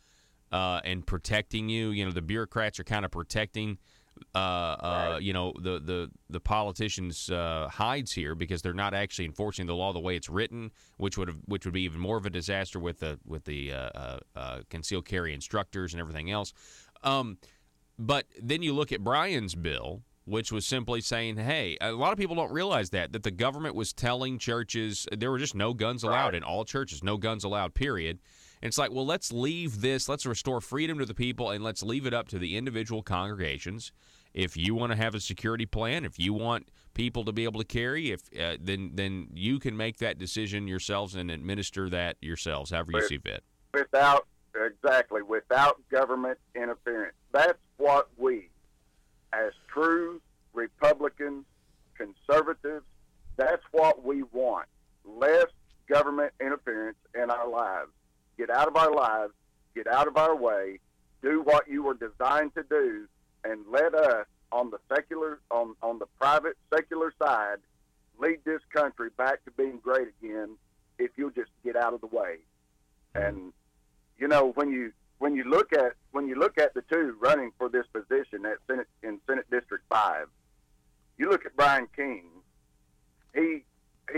and protecting you, the bureaucrats are kind of protecting, the politicians' hides here because they're not actually enforcing the law the way it's written, which would be even more of a disaster with the concealed carry instructors and everything else. But then you look at Brian's bill, which was simply saying, hey, a lot of people don't realize that the government was telling churches there were just no guns allowed in all churches, no guns allowed, period. And it's like, well, let's leave this, let's restore freedom to the people, and let's leave it up to the individual congregations. If you want to have a security plan, if you want people to be able to carry, then you can make that decision yourselves and administer that yourselves, however you see fit. Without government interference. That's what we, as true Republicans, conservatives, that's what we want. Less government interference in our lives. Get out of our lives, get out of our way, do what you were designed to do, and let us, on the private secular side, lead this country back to being great again if you'll just get out of the way. And when you look at the two running for this position in Senate District 5, you look at Brian King. He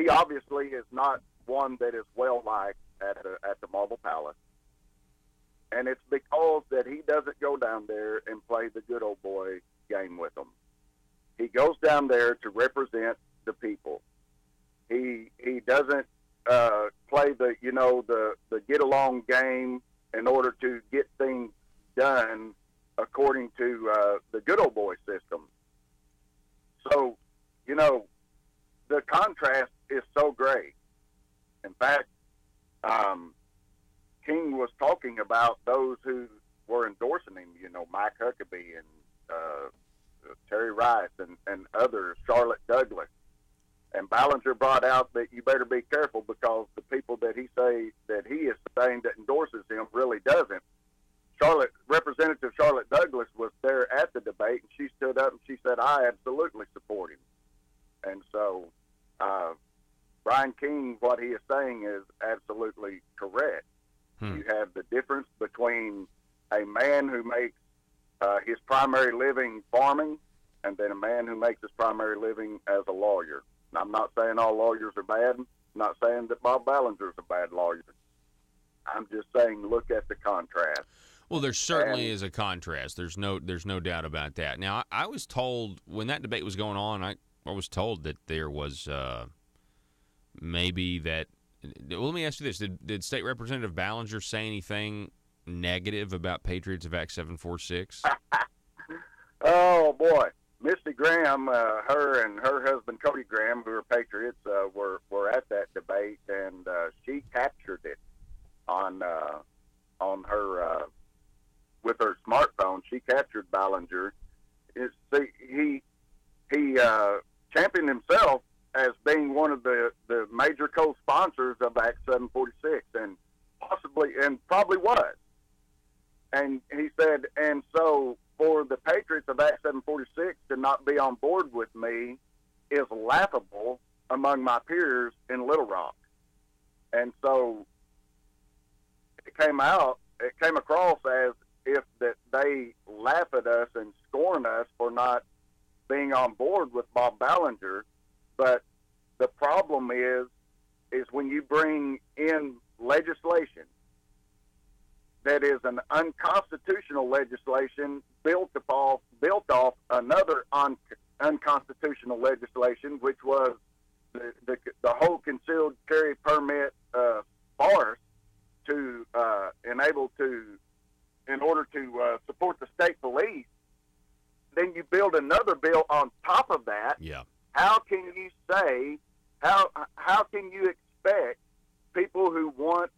obviously is not one that is well liked at the Marble Palace, and it's because that he doesn't go down there and play the good old boy game with them. He goes down there to represent the people. He doesn't play the get along game in order to get things done according to the good old boy system. So, the contrast is so great. In fact, King was talking about those who were endorsing him, Mike Huckabee and Terry Rice and others, Charlotte Douglas. And Ballinger brought out that you better be careful because the people that he is saying that endorses him really doesn't. Representative Charlotte Douglas was there at the debate, and she stood up and she said, I absolutely support him. And so Brian King, what he is saying is absolutely correct. You have the difference between a man who makes his primary living farming and then a man who makes his primary living as a lawyer. And I'm not saying all lawyers are bad. I'm not saying that Bob Ballinger is a bad lawyer. I'm just saying look at the contrast. Well, there certainly is a contrast. There's no doubt about that. Now, I was told when that debate was going on, I was told that there was maybe that. Well, let me ask you this: Did State Representative Ballinger say anything negative about Patriots of Act 746? Oh boy, Misty Graham, her and her husband Cody Graham, who are Patriots, were at that debate, and she captured it on her with her smartphone. She captured major co-sponsors of Act 746, and probably was. And he said, and so for the patriots of Act 746 to not be on board with me is laughable among my peers in Little Rock. And so it came across as if that they laugh at us and scorn us for not being on board with Bob Ballinger. But the problem is when you bring in legislation that is an unconstitutional legislation built off another unconstitutional legislation, which was the whole concealed carry permit farce in order to support the state police. Then you build another bill on top of that. Yeah. How can you say, how can you expect people who want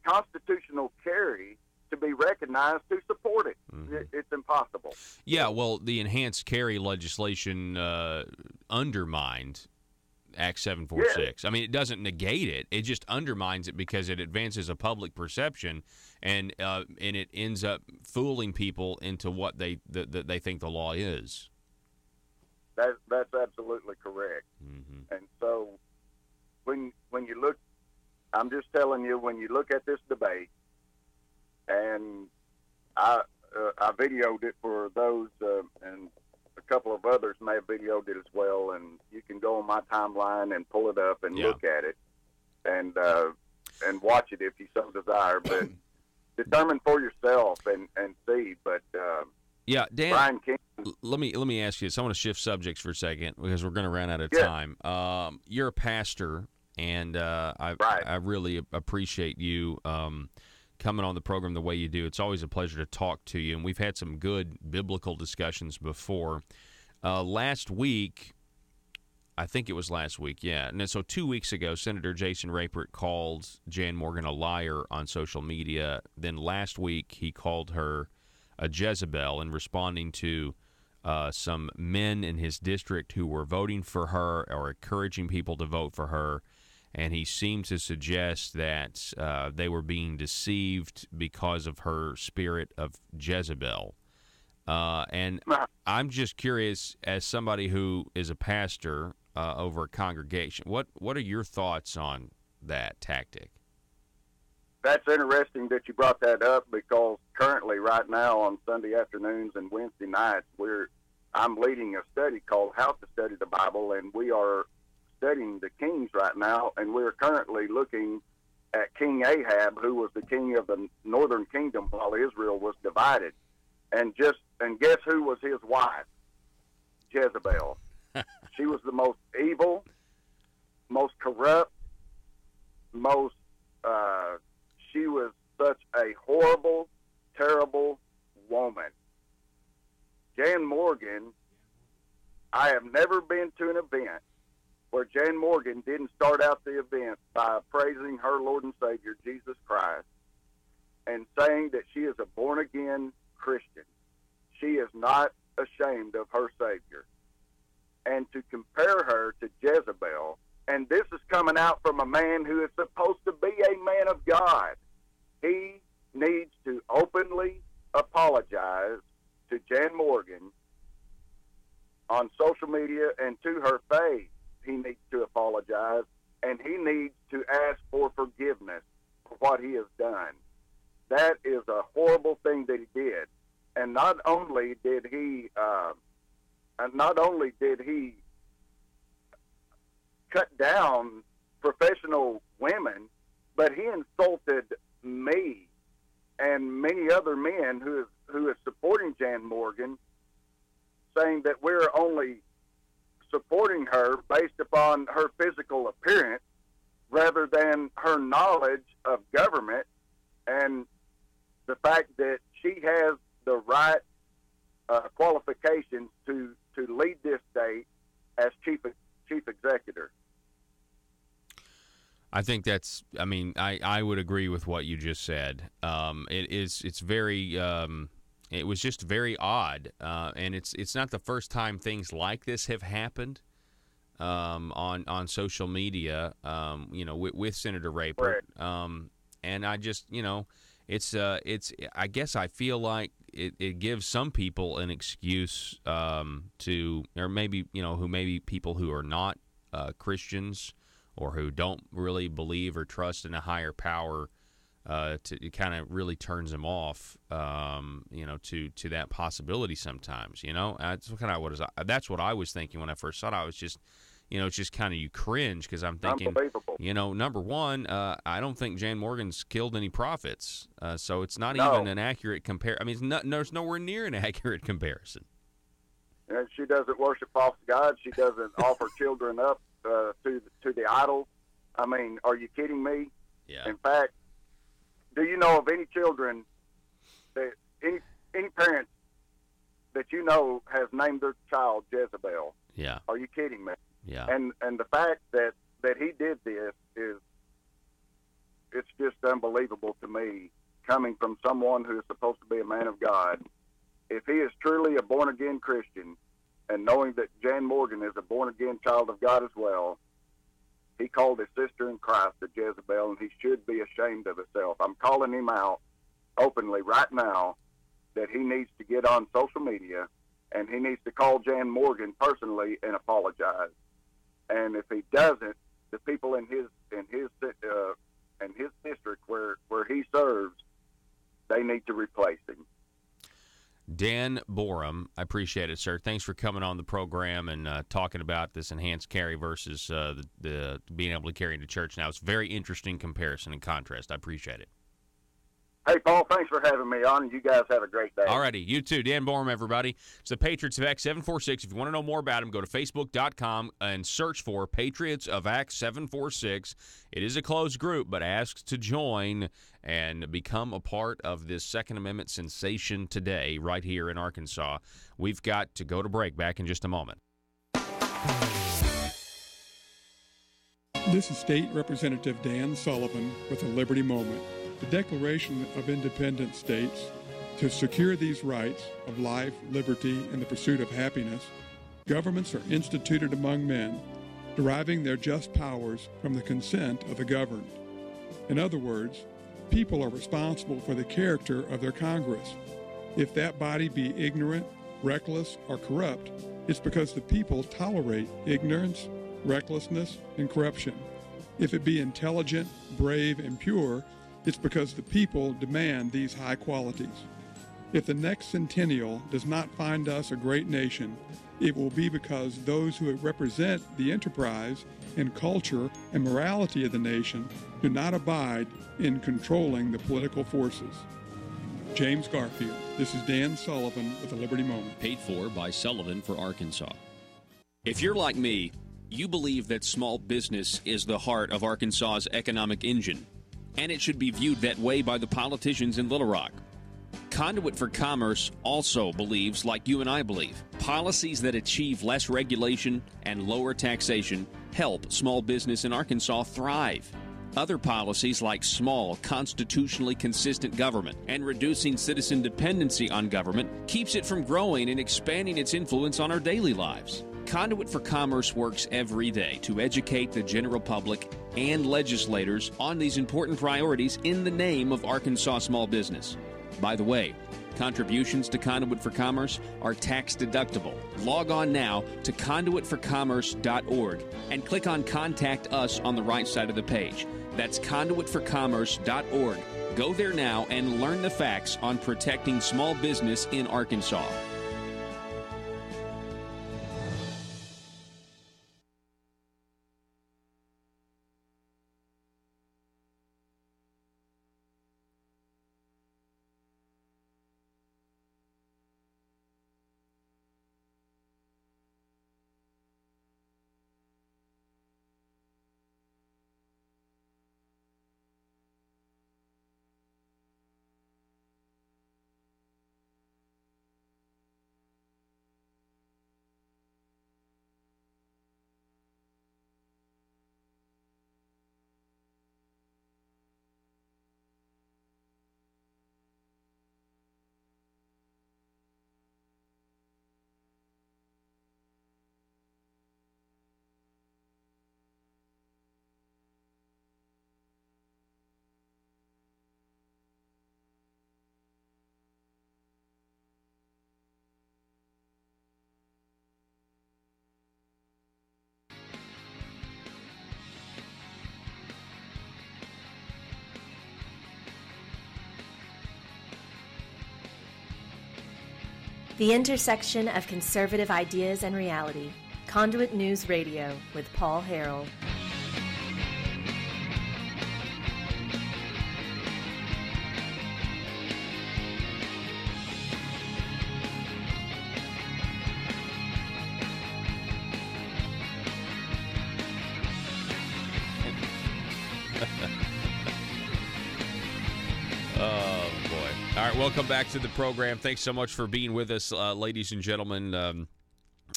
constitutional carry to be recognized to support it? It's impossible. Yeah, well, the enhanced carry legislation undermined Act 746. I mean, it doesn't negate it; it just undermines it because it advances a public perception, and it ends up fooling people into what they think the law is. That's absolutely correct. And so, when you look, I'm just telling you, when you look at this debate, and I videoed it for those, and a couple of others may have videoed it as well, and you can go on my timeline and pull it up and look at it, and watch it if you so desire. But determine for yourself and see. But yeah, Dan, Brian King, let me ask you this. I want to shift subjects for a second because we're going to run out of time. You're a pastor, and I really appreciate you coming on the program the way you do. It's always a pleasure to talk to you, and we've had some good biblical discussions before. Last week, I think it was last week, yeah. And so 2 weeks ago, Senator Jason Rapert called Jan Morgan a liar on social media. Then last week, he called her a Jezebel in responding to some men in his district who were voting for her or encouraging people to vote for her. And he seemed to suggest that they were being deceived because of her spirit of Jezebel. And I'm just curious, as somebody who is a pastor over a congregation, what are your thoughts on that tactic? That's interesting that you brought that up, because currently, right now, on Sunday afternoons and Wednesday nights, I'm leading a study called How to Study the Bible, and we are studying the kings right now, and we're currently looking at King Ahab, who was the king of the northern kingdom while Israel was divided. And guess who was his wife? Jezebel. She was the most evil, most corrupt, she was such a horrible, terrible woman. Jan Morgan, I have never been to an event where Jan Morgan didn't start out the event by praising her Lord and Savior, Jesus Christ, and saying that she is a born-again Christian. She is not ashamed of her Savior. And to compare her to Jezebel, and this is coming out from a man who is supposed to be a man of God, he needs to openly apologize to Jan Morgan on social media and to her face. He needs to apologize, and he needs to ask for forgiveness for what he has done. That is a horrible thing that he did. And not only did he cut down professional women, but he insulted me and many other men who is supporting Jan Morgan, saying that we're only supporting her based upon her physical appearance rather than her knowledge of government and the fact that she has the right qualifications to lead this state as chief executive. I think that's. I mean, I would agree with what you just said. It's very. It was just very odd, and it's not the first time things like this have happened. on social media, with Senator Raper. And I just, it's I guess I feel like it gives some people an excuse to, or maybe, who maybe people who are not Christians or who don't really believe or trust in a higher power, it kind of really turns them off, to that possibility sometimes. That's kind of that's what I was thinking when I first saw it. I was just, it's just kind of, you cringe, because I'm thinking, number one, I don't think Jan Morgan's killed any prophets, so it's not even an accurate comparison. I mean, there's nowhere near an accurate comparison. And she doesn't worship false gods. She doesn't offer children up to the idols. I mean, are you kidding me? Yeah. In fact, do you know of any children that any parents that has named their child Jezebel? Yeah. Are you kidding me? Yeah. And the fact that he did this it's just unbelievable to me, coming from someone who is supposed to be a man of God. If he is truly a born again Christian, and knowing that Jan Morgan is a born again child of God as well, he called his sister in Christ a Jezebel, and he should be ashamed of himself. I'm calling him out openly right now that he needs to get on social media, and he needs to call Jan Morgan personally and apologize. And if he doesn't, the people in his district where he serves, they need to replace him. Dan Borum, I appreciate it, sir. Thanks for coming on the program and talking about this enhanced carry versus the being able to carry into church now. It's a very interesting comparison and contrast. I appreciate it. Hey, Paul, thanks for having me on, and you guys have a great day. All righty. You too. Dan Borum, everybody. It's the Patriots of Acts 746. If you want to know more about him, go to Facebook.com and search for Patriots of Acts 746. It is a closed group, but ask to join and become a part of this Second Amendment sensation today right here in Arkansas. We've got to go to break. Back in just a moment. This is State Representative Dan Sullivan with a Liberty Moment. The Declaration of Independence states, to secure these rights of life, liberty, and the pursuit of happiness, governments are instituted among men, deriving their just powers from the consent of the governed. In other words, people are responsible for the character of their Congress. If that body be ignorant, reckless, or corrupt, it's because the people tolerate ignorance, recklessness, and corruption. If it be intelligent, brave, and pure, it's because the people demand these high qualities. If the next centennial does not find us a great nation, it will be because those who represent the enterprise and culture and morality of the nation do not abide in controlling the political forces. James Garfield. This is Dan Sullivan with the Liberty Moment. Paid for by Sullivan for Arkansas. If you're like me, you believe that small business is the heart of Arkansas's economic engine, and it should be viewed that way by the politicians in Little Rock. Conduit for Commerce also believes, like you and I believe, policies that achieve less regulation and lower taxation help small business in Arkansas thrive. Other policies like small, constitutionally consistent government and reducing citizen dependency on government keeps it from growing and expanding its influence on our daily lives. Conduit for Commerce works every day to educate the general public and legislators on these important priorities in the name of Arkansas small business. By the way, contributions to Conduit for Commerce are tax deductible. Log on now to conduitforcommerce.org and click on Contact Us on the right side of the page. That's conduitforcommerce.org. Go there now and learn the facts on protecting small business in Arkansas. The intersection of conservative ideas and reality. Conduit News Radio with Paul Harrell. Oh, boy. All right, welcome back to the program. Thanks so much for being with us, ladies and gentlemen.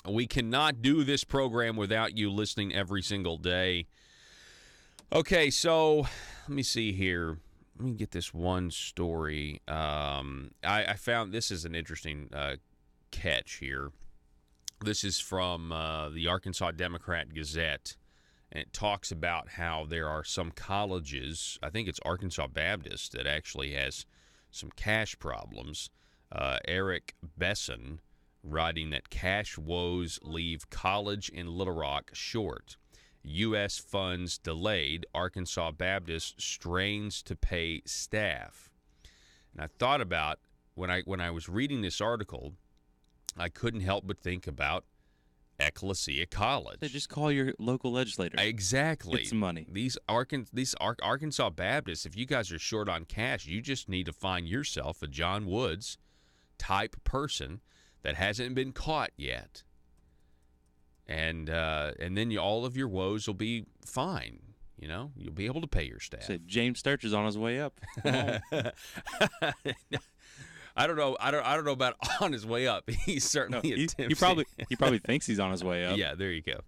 We cannot do this program without you listening every single day. Okay, so let me see here. Let me get this one story. I found this is an interesting catch here. This is from the Arkansas Democrat Gazette, and it talks about how there are some colleges, I think it's Arkansas Baptist, that actually has some cash problems. Eric Besson writing that cash woes leave college in Little Rock short. U.S. funds delayed. Arkansas Baptist strains to pay staff. And I thought about, when I was reading this article, I couldn't help but think about Ecclesia College. So just call your local legislator. Exactly. Get some money. These Arkansas Baptists, if you guys are short on cash, you just need to find yourself a John Woods type person that hasn't been caught yet. And then all of your woes will be fine. You know, you'll be able to pay your staff. So James Sturch is on his way up. I don't know. I don't know about on his way up. He's certainly he probably thinks he's on his way up. Yeah, there you go.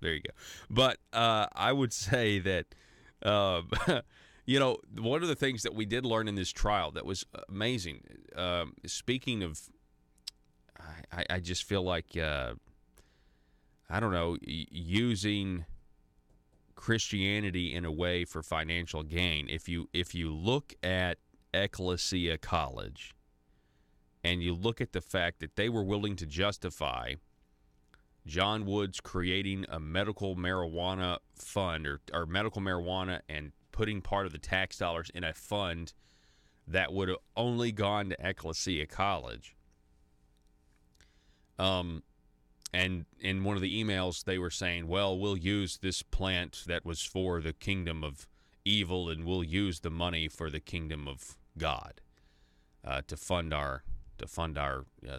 But I would say that you know, one of the things that we did learn in this trial that was amazing. Speaking of, I just feel like I don't know, using Christianity in a way for financial gain. If you look at Ecclesia College, and you look at the fact that they were willing to justify John Woods creating a medical marijuana fund or medical marijuana and putting part of the tax dollars in a fund that would have only gone to Ecclesia College. And in one of the emails, they were saying, well, we'll use this plant that was for the kingdom of evil, and we'll use the money for the kingdom of God to fund our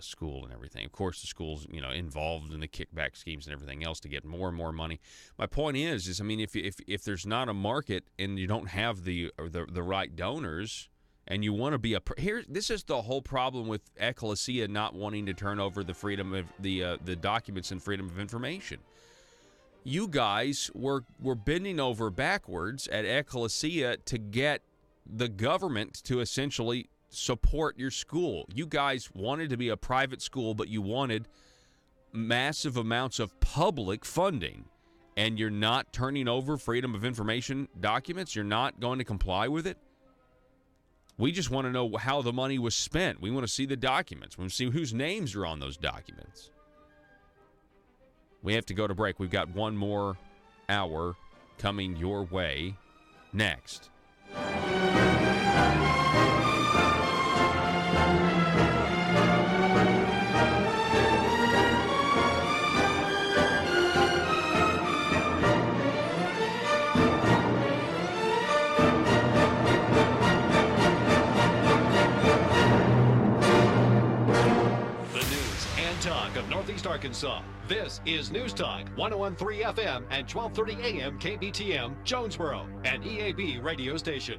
school and everything. Of course, the school's involved in the kickback schemes and everything else to get more and more money. My point is I mean, if there's not a market and you don't have the right donors, and you want to be this is the whole problem with Ecclesia not wanting to turn over the freedom of the documents and freedom of information. You guys were bending over backwards at Ecclesia to get the government to essentially support your school. You guys wanted to be a private school, but you wanted massive amounts of public funding, and you're not turning over freedom of information documents. You're not going to comply with it. We just want to know how the money was spent. We want to see the documents. We want to see whose names are on those documents. We have to go to break. We've got one more hour coming your way next. Talk of Northeast Arkansas. This is News Talk 101.3 FM and 12:30 AM KBTM Jonesboro, an EAB radio station.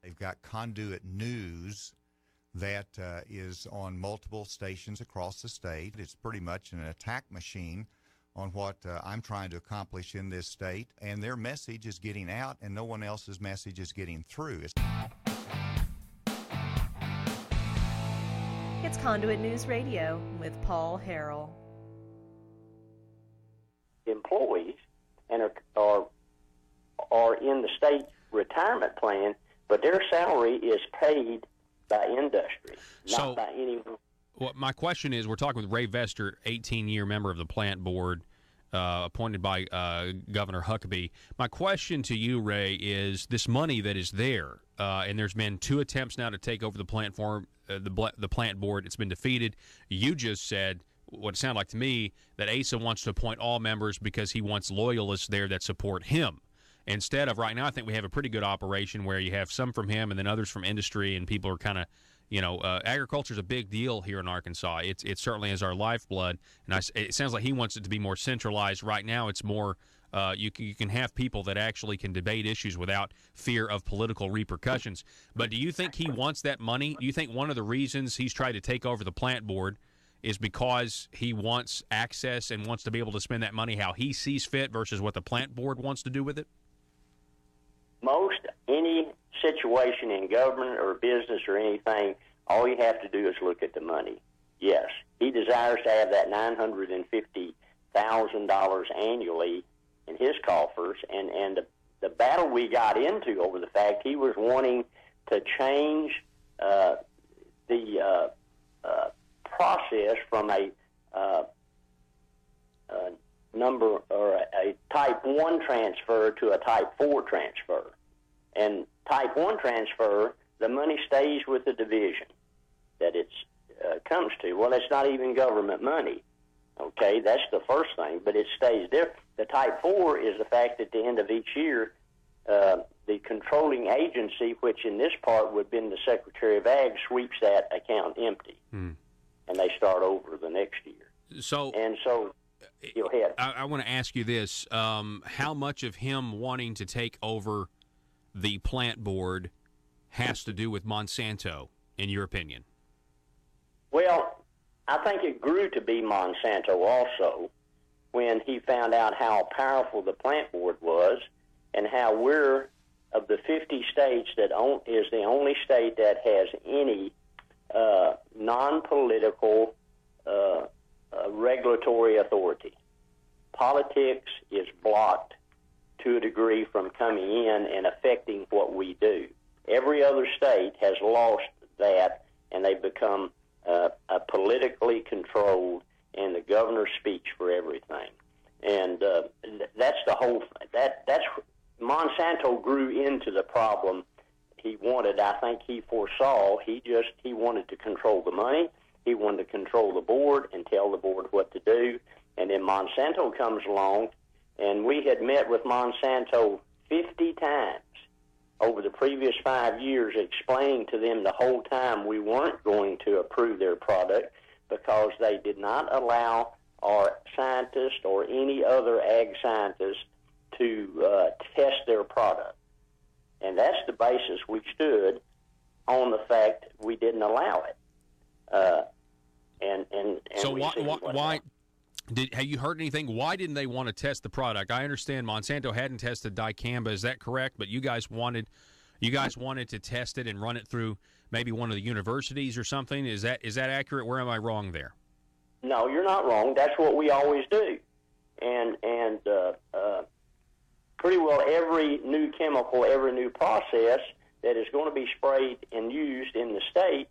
They've got Conduit News that is on multiple stations across the state. It's pretty much an attack machine on what I'm trying to accomplish in this state, and their message is getting out, and no one else's message is getting through. It's Conduit News Radio with Paul Harrell. Employees and are in the state retirement plan, but their salary is paid by industry, not by anyone. Well, my question is, we're talking with Ray Vester, 18-year member of the plant board, appointed by Governor Huckabee. My question to you, Ray, is this money that is there, and there's been 2 attempts now to take over the plant board. It's been defeated. You just said what it sounded like to me, that Asa wants to appoint all members because he wants loyalists there that support him. Instead of right now, I think we have a pretty good operation where you have some from him and then others from industry, and people are kind of, agriculture is a big deal here in Arkansas. It certainly is our lifeblood, and it sounds like he wants it to be more centralized. Right now, it's more you can have people that actually can debate issues without fear of political repercussions. But do you think he wants that money? Do you think one of the reasons he's tried to take over the plant board is because he wants access and wants to be able to spend that money how he sees fit versus what the plant board wants to do with it? Most any situation in government or business or anything, all you have to do is look at the money. Yes, he desires to have that $950,000 annually in his coffers, and the battle we got into over the fact he was wanting to change the process from a number or a type 1 transfer to a type 4 transfer. And type 1 transfer, the money stays with the division that it comes to. Well, it's not even government money. Okay, that's the first thing, but it stays there. The type 4 is the fact that at the end of each year, the controlling agency, which in this part would have been the Secretary of Ag, sweeps that account empty. And they start over the next year. So go ahead. I want to ask you this. How much of him wanting to take over the plant board has to do with Monsanto, in your opinion? Well, I think it grew to be Monsanto also when he found out how powerful the plant board was and how we're, of the 50 states, that is the only state that has any non-political regulatory authority. Politics is blocked to a degree from coming in and affecting what we do. Every other state has lost that, and they've become politically controlled, and the governor speaks for everything. And that's the whole. That's Monsanto grew into the problem he wanted. I think he foresaw. He wanted to control the money. He wanted to control the board and tell the board what to do. And then Monsanto comes along, and we had met with Monsanto 50 times over the previous 5 years, explaining to them the whole time we weren't going to approve their product because they did not allow our scientists or any other ag scientists to test their product. And that's the basis we stood on, the fact we didn't allow it. So why have you heard anything? Why didn't they want to test the product? I understand Monsanto hadn't tested dicamba. Is that correct? But you guys wanted to test it and run it through maybe one of the universities or something. Is that accurate? Where am I wrong there? No, you're not wrong. That's what we always do. And pretty well every new chemical, every new process that is going to be sprayed and used in the state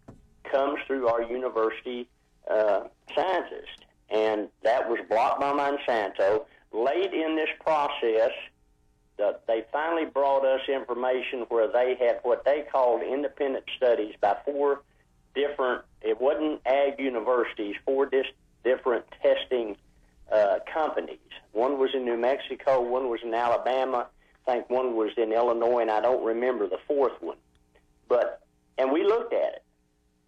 comes through our university scientists. And that was blocked by Monsanto. Late in this process, they finally brought us information where they had what they called independent studies by 4 different, it wasn't ag universities, 4 different testing companies. One was in New Mexico, one was in Alabama, I think one was in Illinois, and I don't remember the 4th one. And we looked at it,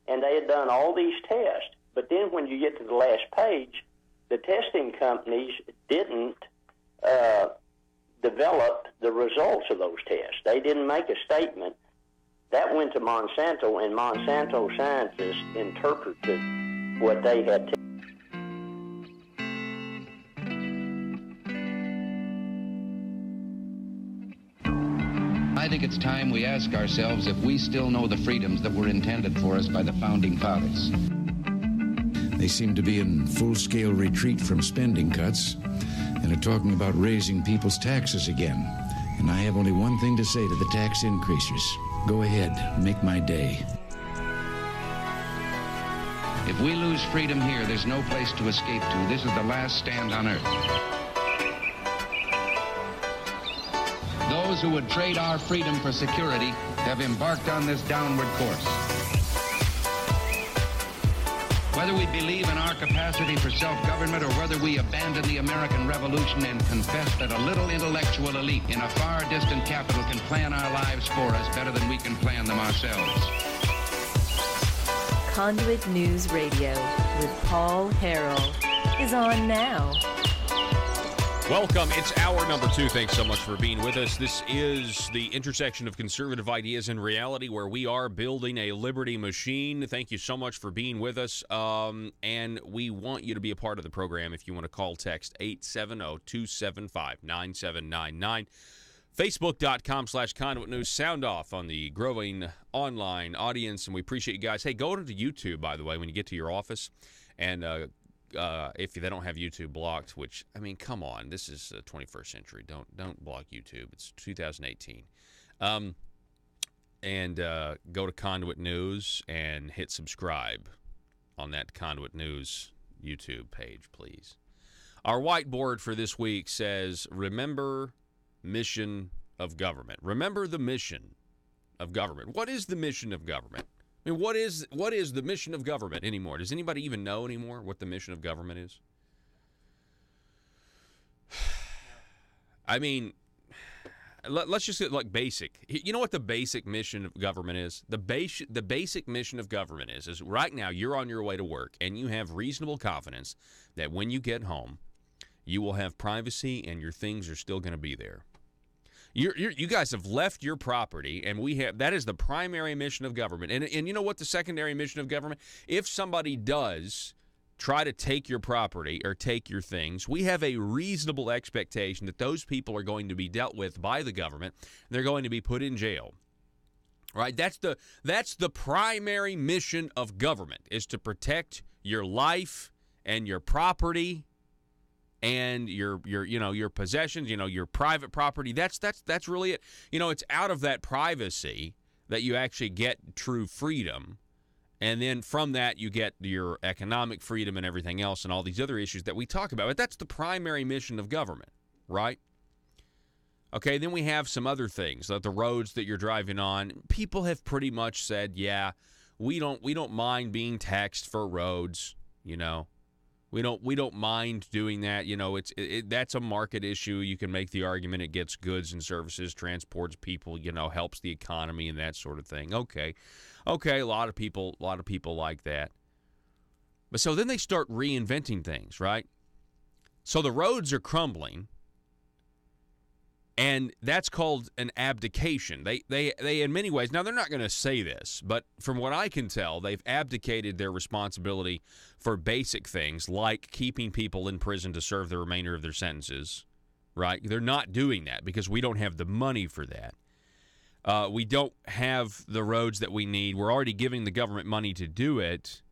and they had done all these tests. But then when you get to the last page, the testing companies didn't develop the results of those tests. They didn't make a statement. That went to Monsanto, and Monsanto scientists interpreted what they had I think it's time we ask ourselves if we still know the freedoms that were intended for us by the Founding Fathers. They seem to be in full-scale retreat from spending cuts and are talking about raising people's taxes again. And I have only one thing to say to the tax increasers. Go ahead, make my day. If we lose freedom here, there's no place to escape to. This is the last stand on earth. Those who would trade our freedom for security have embarked on this downward course. Whether we believe in our capacity for self-government or whether we abandon the American Revolution and confess that a little intellectual elite in a far distant capital can plan our lives for us better than we can plan them ourselves. Conduit News Radio with Paul Harrell is on now. Welcome. It's hour number 2. Thanks so much for being with us. This is the intersection of conservative ideas and reality where we are building a liberty machine. Thank you so much for being with us. And we want you to be a part of the program. If you want to call, text 870-275-9799. Facebook.com/Conduit News. Sound off on the growing online audience, and we appreciate you guys. Hey, go to YouTube, by the way, when you get to your office, and if they don't have YouTube blocked, which, I mean, come on, this is the 21st century. Don't block YouTube. It's 2018. And go to Conduit News and hit subscribe on that Conduit News YouTube page, please. Our whiteboard for this week says, remember mission of government. Remember the mission of government. What is the mission of government? I mean, what is the mission of government anymore? Does anybody even know anymore what the mission of government is? I mean, let's just get like basic. You know what the basic mission of government is? The basic mission of government is right now you're on your way to work and you have reasonable confidence that when you get home, you will have privacy and your things are still going to be there. You guys have left your property, and that is the primary mission of government. And you know what the secondary mission of government? If somebody does try to take your property or take your things, we have a reasonable expectation that those people are going to be dealt with by the government. And they're going to be put in jail. Right? That's the primary mission of government, is to protect your life and your property and your possessions, your private property. That's really it. It's out of that privacy that you actually get true freedom. And then from that, you get your economic freedom and everything else and all these other issues that we talk about. But that's the primary mission of government, right? Okay, then we have some other things, like the roads that you're driving on. People have pretty much said, yeah, we don't mind being taxed for roads, We don't mind doing that. That's a market issue. You can make the argument it gets goods and services, transports people, helps the economy and that sort of thing. Okay, a lot of people like that. But so then they start reinventing things, right? So the roads are crumbling, and that's called an abdication. They in many ways, now they're not going to say this, but from what I can tell, they've abdicated their responsibility for basic things like keeping people in prison to serve the remainder of their sentences, right? They're not doing that because we don't have the money for that. We don't have the roads that we need. We're already giving the government money to do it,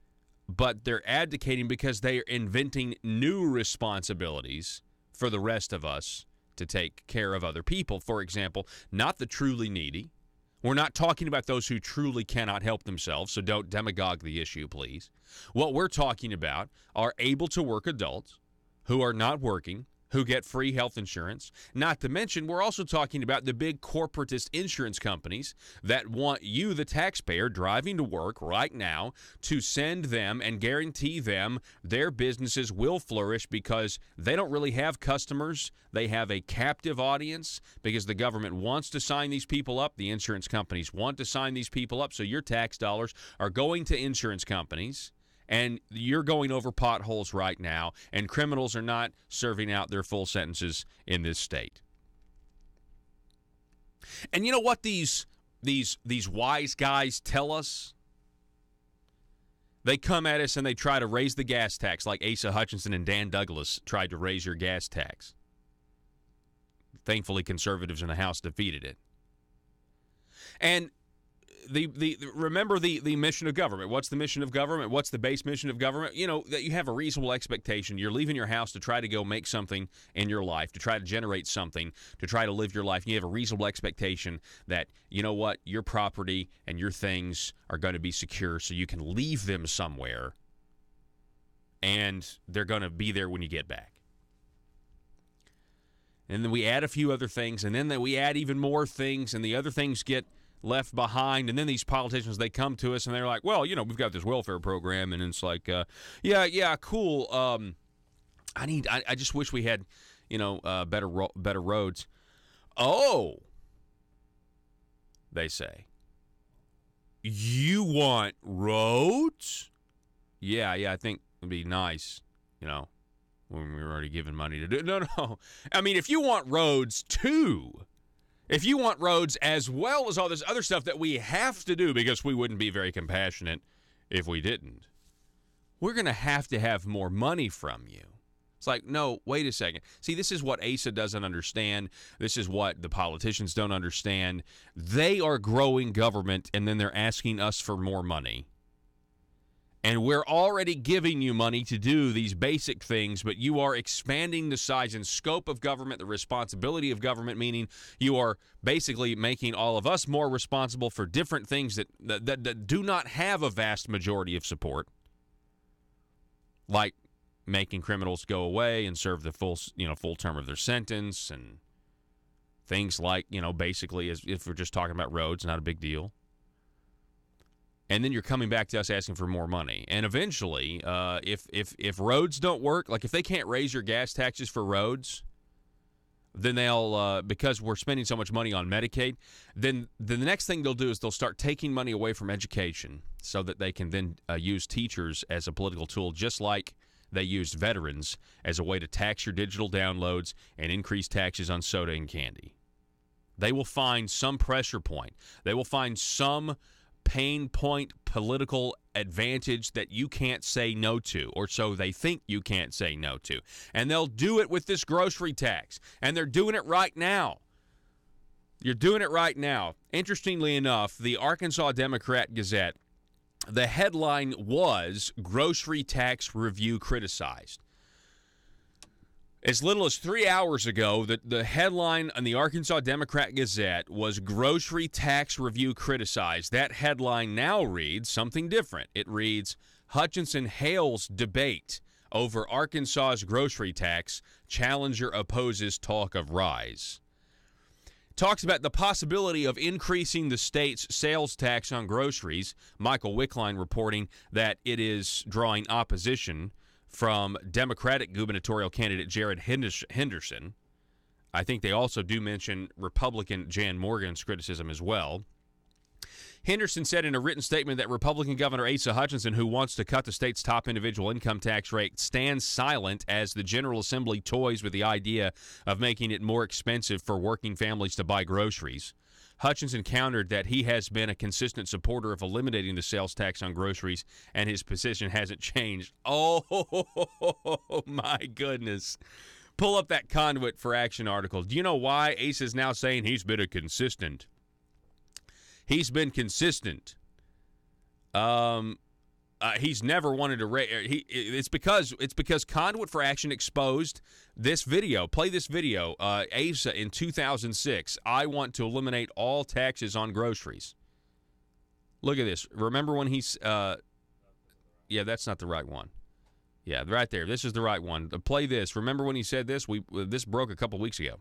but they're abdicating because they are inventing new responsibilities for the rest of us to take care of other people. For example, not the truly needy. We're not talking about those who truly cannot help themselves, so don't demagogue the issue, please. What we're talking about are able to work adults who are not working, who get free health insurance. Not to mention, we're also talking about the big corporatist insurance companies that want you, the taxpayer, driving to work right now to send them and guarantee them their businesses will flourish because they don't really have customers. They have a captive audience because the government wants to sign these people up. The insurance companies want to sign these people up, so your tax dollars are going to insurance companies. And you're going over potholes right now, and criminals are not serving out their full sentences in this state. And you know what these wise guys tell us? They come at us and they try to raise the gas tax like Asa Hutchinson and Dan Douglas tried to raise your gas tax. Thankfully, conservatives in the House defeated it. And remember the mission of government. What's the mission of government? What's the base mission of government? That you have a reasonable expectation. You're leaving your house to try to go make something in your life, to try to generate something, to try to live your life. You have a reasonable expectation that, your property and your things are going to be secure so you can leave them somewhere and they're going to be there when you get back. And then we add a few other things, and then we add even more things, and the other things get left behind. And then these politicians, they come to us and they're like, well, we've got this welfare program, and it's like, yeah, cool. I just wish we had, better roads. Oh, they say, you want roads? Yeah, I think it'd be nice, when we're already giving money to do it. No. I mean, if you want roads too, if you want roads as well as all this other stuff that we have to do because we wouldn't be very compassionate if we didn't, we're going to have more money from you. It's like, no, wait a second. See, this is what ASA doesn't understand. This is what the politicians don't understand. They are growing government, and then they're asking us for more money. And we're already giving you money to do these basic things, but you are expanding the size and scope of government, the responsibility of government, meaning you are basically making all of us more responsible for different things that do not have a vast majority of support, like making criminals go away and serve the full term of their sentence, and things like, basically, as if we're just talking about roads, not a big deal. And then you're coming back to us asking for more money. And eventually, if roads don't work, like if they can't raise your gas taxes for roads, then they'll, because we're spending so much money on Medicaid, then the next thing they'll do is they'll start taking money away from education so that they can then use teachers as a political tool, just like they used veterans as a way to tax your digital downloads and increase taxes on soda and candy. They will find some pressure point. They will find some pain point political advantage that you can't say no to, or so they think you can't say no to. And they'll do it with this grocery tax. And they're doing it right now. You're doing it right now. Interestingly enough, the Arkansas Democrat-Gazette, the headline was Grocery Tax Review Criticized. As little as 3 hours ago, the headline on the Arkansas Democrat-Gazette was Grocery Tax Review Criticized. That headline now reads something different. It reads, Hutchinson hails debate over Arkansas's grocery tax. Challenger opposes talk of rise. Talks about the possibility of increasing the state's sales tax on groceries. Michael Wickline reporting that it is drawing opposition from Democratic gubernatorial candidate Jared Henderson. I think they also do mention Republican Jan Morgan's criticism as well. Henderson said in a written statement that Republican Governor Asa Hutchinson, who wants to cut the state's top individual income tax rate, stands silent as the General Assembly toys with the idea of making it more expensive for working families to buy groceries. Hutchinson countered that he has been a consistent supporter of eliminating the sales tax on groceries, and his position hasn't changed. Oh, my goodness. Pull up that Conduit for Action article. Do you know why Ace is now saying he's been a consistent? He's been consistent. He's never wanted to raise. It's because Conduit for Action exposed this video. Play this video. Asa in 2006. I want to eliminate all taxes on groceries. Look at this. Remember when he's? Yeah, that's not the right one. Yeah, right there. This is the right one. Play this. Remember when he said this? This broke a couple weeks ago.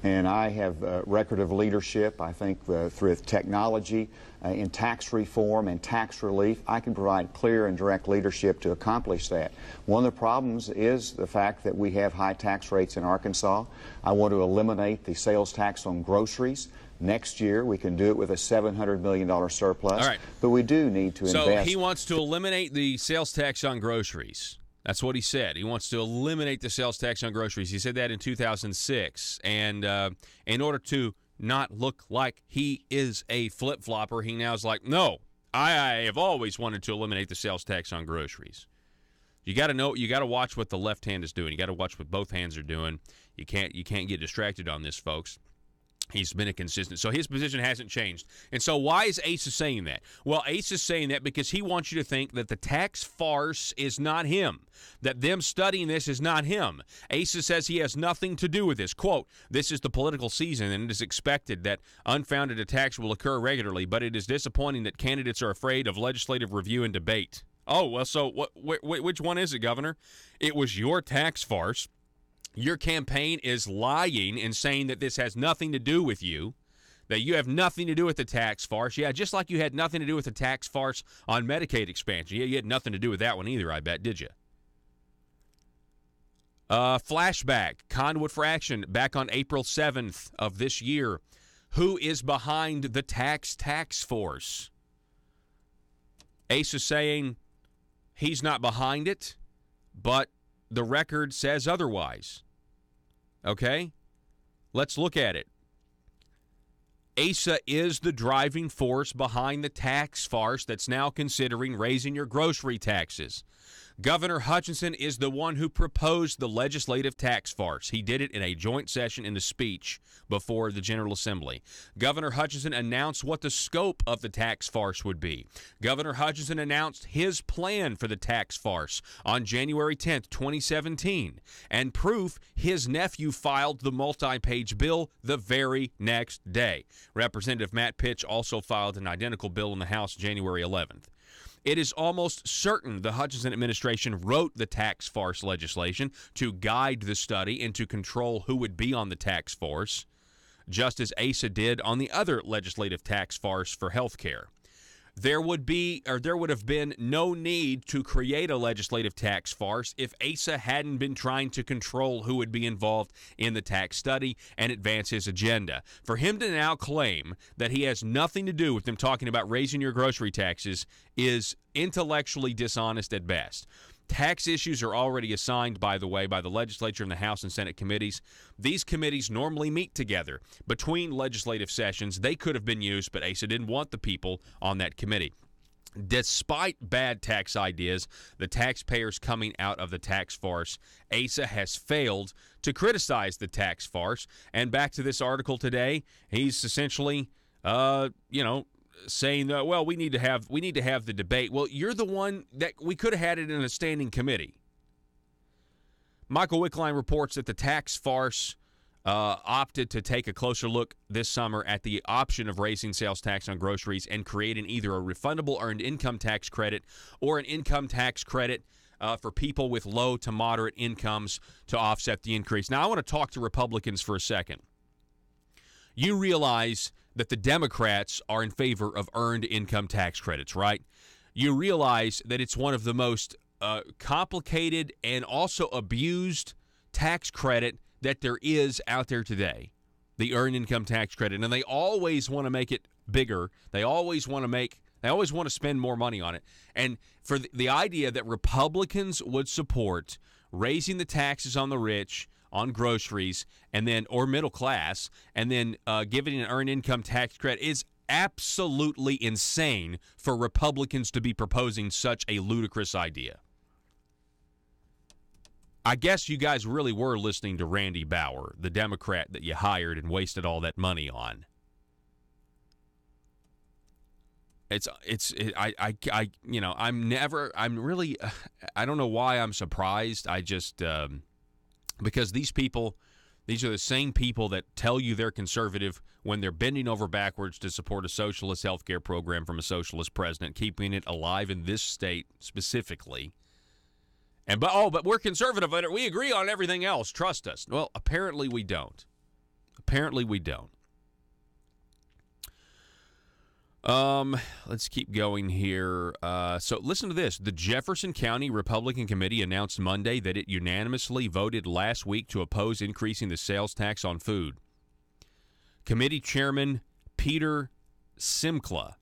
And I have a record of leadership. I think through technology, in tax reform and tax relief, I can provide clear and direct leadership to accomplish that. One of the problems is the fact that we have high tax rates in Arkansas. I want to eliminate the sales tax on groceries. Next year, we can do it with a $700 million surplus. All right. But we do need to invest. So he wants to eliminate the sales tax on groceries. That's what he said. He wants to eliminate the sales tax on groceries. He said that in 2006. And in order to not look like he is a flip-flopper, he now is like, no, I have always wanted to eliminate the sales tax on groceries. You got to know, you got to watch what the left hand is doing. You got to watch what both hands are doing. You can't get distracted on this, folks. He's been a consistent. So his position hasn't changed. And so why is Asa saying that? Well, Asa is saying that because he wants you to think that the tax farce is not him, that them studying this is not him. Asa says he has nothing to do with this. Quote, this is the political season, and it is expected that unfounded attacks will occur regularly, but it is disappointing that candidates are afraid of legislative review and debate. Oh, well, so which one is it, Governor? It was your tax farce. Your campaign is lying and saying that this has nothing to do with you. that you have nothing to do with the tax farce. Yeah, just like you had nothing to do with the tax farce on Medicaid expansion. Yeah, you had nothing to do with that one either, I bet, did you? Flashback, Conduit for Action, back on April 7th of this year. Who is behind the tax force? Asa saying he's not behind it, but the record says otherwise. Okay? Let's look at it. Asa is the driving force behind the tax farce that's now considering raising your grocery taxes. Governor Hutchinson is the one who proposed the legislative tax farce. He did it in a joint session in the speech before the General Assembly. Governor Hutchinson announced what the scope of the tax farce would be. Governor Hutchinson announced his plan for the tax farce on January 10th, 2017. And proof, his nephew filed the multi-page bill the very next day. Representative Matt Pitch also filed an identical bill in the House January 11th. It is almost certain the Hutchinson administration wrote the tax farce legislation to guide the study and to control who would be on the tax force, just as Asa did on the other legislative tax farce for health care. There would have been no need to create a legislative tax farce if Asa hadn't been trying to control who would be involved in the tax study and advance his agenda. For him to now claim that he has nothing to do with them talking about raising your grocery taxes is intellectually dishonest at best. Tax issues are already assigned, by the way, by the legislature and the House and Senate committees. These committees normally meet together between legislative sessions. They could have been used, but Asa didn't want the people on that committee. Despite bad tax ideas, the taxpayers coming out of the tax farce, Asa has failed to criticize the tax farce. And back to this article today, he's essentially, saying that, well, we need to have the debate. Well, you're the one that we could have had it in a standing committee. Michael Wickline reports that the tax farce opted to take a closer look this summer at the option of raising sales tax on groceries and creating either a refundable earned income tax credit or an income tax credit for people with low to moderate incomes to offset the increase. Now, I want to talk to Republicans for a second. You realize that the Democrats are in favor of earned income tax credits, right? You realize that it's one of the most complicated and also abused tax credit that there is out there today, the earned income tax credit. And they always want to make it bigger. They always want to spend more money on it. And for the idea that Republicans would support raising the taxes on the rich, on groceries, and then or middle class, and then giving an earned income tax credit is absolutely insane for Republicans to be proposing such a ludicrous idea. I guess you guys really were listening to Randy Bauer, the Democrat that you hired and wasted all that money on. I don't know why I'm surprised. I just because these are the same people that tell you they're conservative when they're bending over backwards to support a socialist health care program from a socialist president, keeping it alive in this state specifically. But we're conservative, but we agree on everything else. Trust us. Well, apparently we don't. Let's keep going here. So listen to this. The Jefferson County Republican Committee announced Monday that it unanimously voted last week to oppose increasing the sales tax on food. Committee Chairman Peter Simkla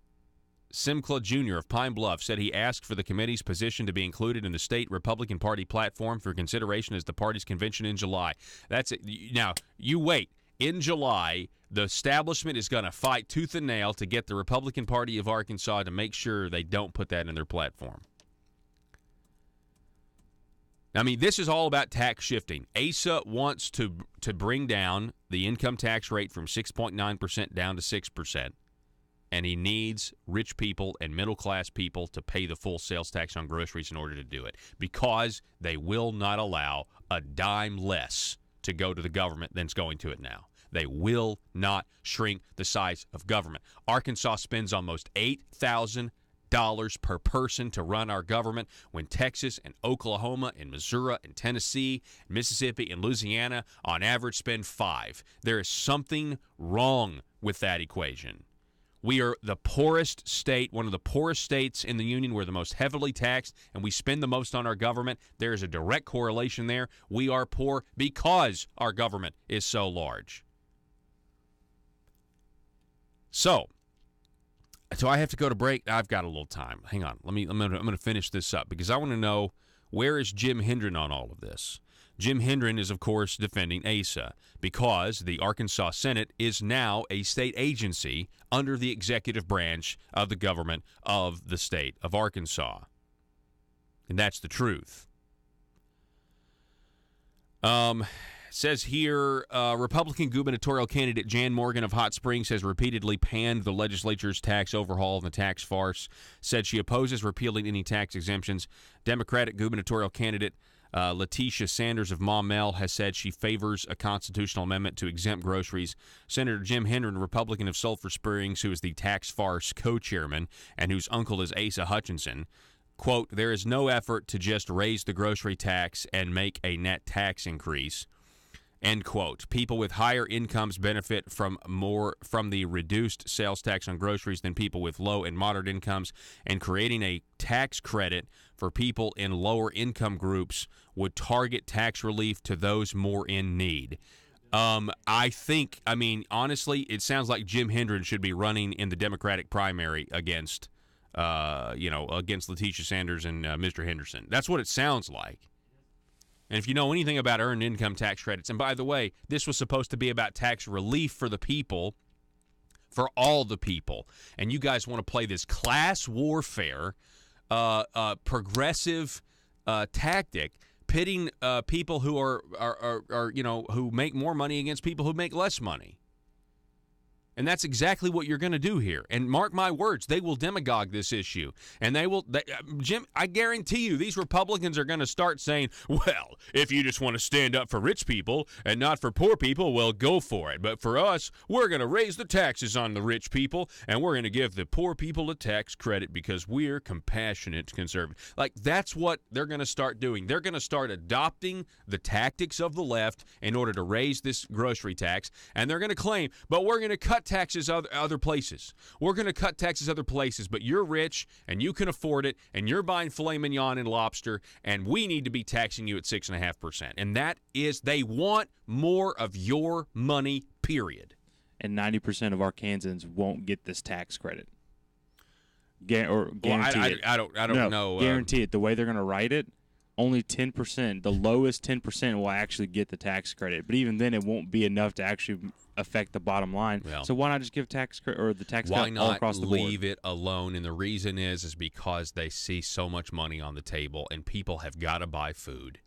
Jr. of Pine Bluff said he asked for the committee's position to be included in the state Republican Party platform for consideration as the party's convention in July. That's it. Now, you wait. In July, the establishment is going to fight tooth and nail to get the Republican Party of Arkansas to make sure they don't put that in their platform. I mean, this is all about tax shifting. Asa wants to bring down the income tax rate from 6.9% down to 6%, and he needs rich people and middle-class people to pay the full sales tax on groceries in order to do it, because they will not allow a dime less to go to the government than it's going to it now. They will not shrink the size of government. Arkansas spends almost $8,000 $8 per person to run our government when Texas and Oklahoma and Missouri and Tennessee, Mississippi and Louisiana on average spend $5. There is something wrong with that equation. We are the poorest state, one of the poorest states in the union. We're the most heavily taxed, and we spend the most on our government. There is a direct correlation there. We are poor because our government is so large. So I have to go to break. I've got a little time. Hang on. I'm going to finish this up because I want to know, where is Jim Hendren on all of this? Jim Hendren is, of course, defending ASA because the Arkansas Senate is now a state agency under the executive branch of the government of the state of Arkansas. And that's the truth. Says here, Republican gubernatorial candidate Jan Morgan of Hot Springs has repeatedly panned the legislature's tax overhaul and the tax farce, said she opposes repealing any tax exemptions. Democratic gubernatorial candidate Letitia Sanders of Maumelle has said she favors a constitutional amendment to exempt groceries. Senator Jim Hendren, Republican of Sulphur Springs, who is the tax farce co-chairman and whose uncle is Asa Hutchinson, quote, there is no effort to just raise the grocery tax and make a net tax increase. End quote. People with higher incomes benefit from the reduced sales tax on groceries than people with low and moderate incomes, and creating a tax credit for people in lower income groups would target tax relief to those more in need. Honestly, it sounds like Jim Hendren should be running in the Democratic primary against Letitia Sanders and Mr. Henderson. That's what it sounds like. And if you know anything about earned income tax credits, and by the way, this was supposed to be about tax relief for the people, for all the people, and you guys want to play this class warfare, progressive tactic, pitting people who are who make more money against people who make less money. And that's exactly what you're going to do here. And mark my words, they will demagogue this issue. And Jim, I guarantee you, these Republicans are going to start saying, well, if you just want to stand up for rich people and not for poor people, well, go for it. But for us, we're going to raise the taxes on the rich people, and we're going to give the poor people a tax credit because we're compassionate conservatives. Like, that's what they're going to start doing. They're going to start adopting the tactics of the left in order to raise this grocery tax. And they're going to claim, but we're going to cut taxes other places. We're going to cut taxes other places, but you're rich and you can afford it, and you're buying filet mignon and lobster, and we need to be taxing you at 6.5%. And that is, they want more of your money, period. And 90% of Arkansans won't get this tax credit. Guarantee it. I don't know. Guarantee it. The way they're going to write it, only 10%, the lowest 10% will actually get the tax credit. But even then, it won't be enough to actually affect the bottom line. Well, so why not just give tax credit or the tax why cut not all across the board? Leave it alone? And the reason is because they see so much money on the table, and people have got to buy food.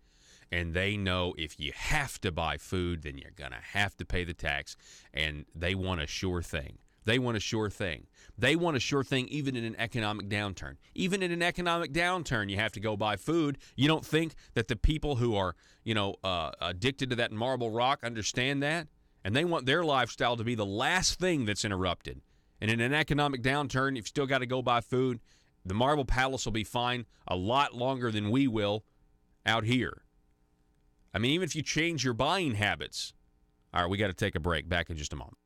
And they know if you have to buy food, then you're going to have to pay the tax. And they want a sure thing. They want a sure thing. They want a sure thing even in an economic downturn. Even in an economic downturn, you have to go buy food. You don't think that the people who are, addicted to that marble rock understand that? And they want their lifestyle to be the last thing that's interrupted. And in an economic downturn, if you still got to go buy food, the Marble Palace will be fine a lot longer than we will out here. I mean, even if you change your buying habits. All right, we got to take a break. Back in just a moment.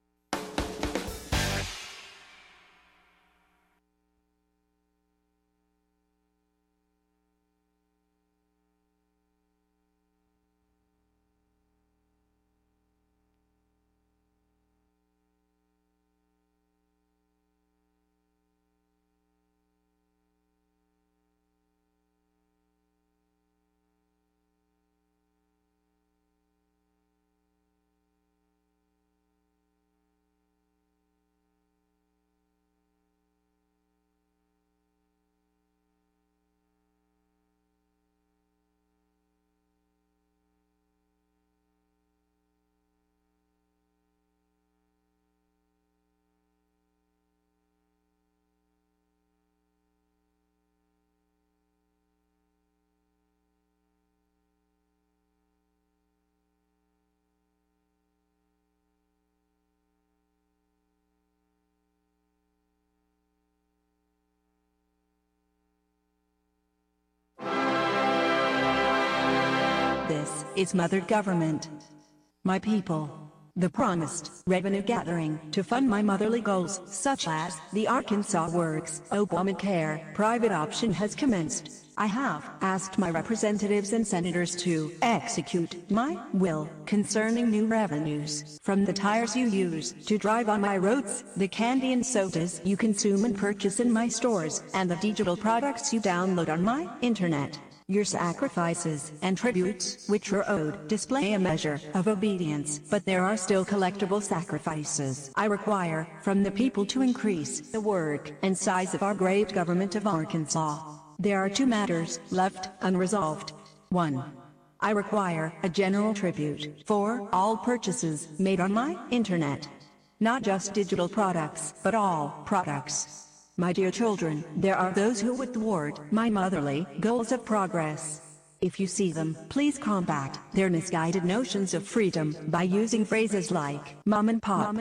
its mother government. My people. The promised revenue gathering to fund my motherly goals, such as the Arkansas Works Obamacare private option, has commenced. I have asked my representatives and senators to execute my will concerning new revenues from the tires you use to drive on my roads, the candy and sodas you consume and purchase in my stores, and the digital products you download on my internet. Your sacrifices and tributes, which are owed, display a measure of obedience, but there are still collectible sacrifices I require from the people to increase the work and size of our great government of Arkansas. There are two matters left unresolved. 1. I require a general tribute for all purchases made on my internet. Not just digital products, but all products. My dear children, there are those who would thwart my motherly goals of progress. If you see them, please combat their misguided notions of freedom by using phrases like mom and pop,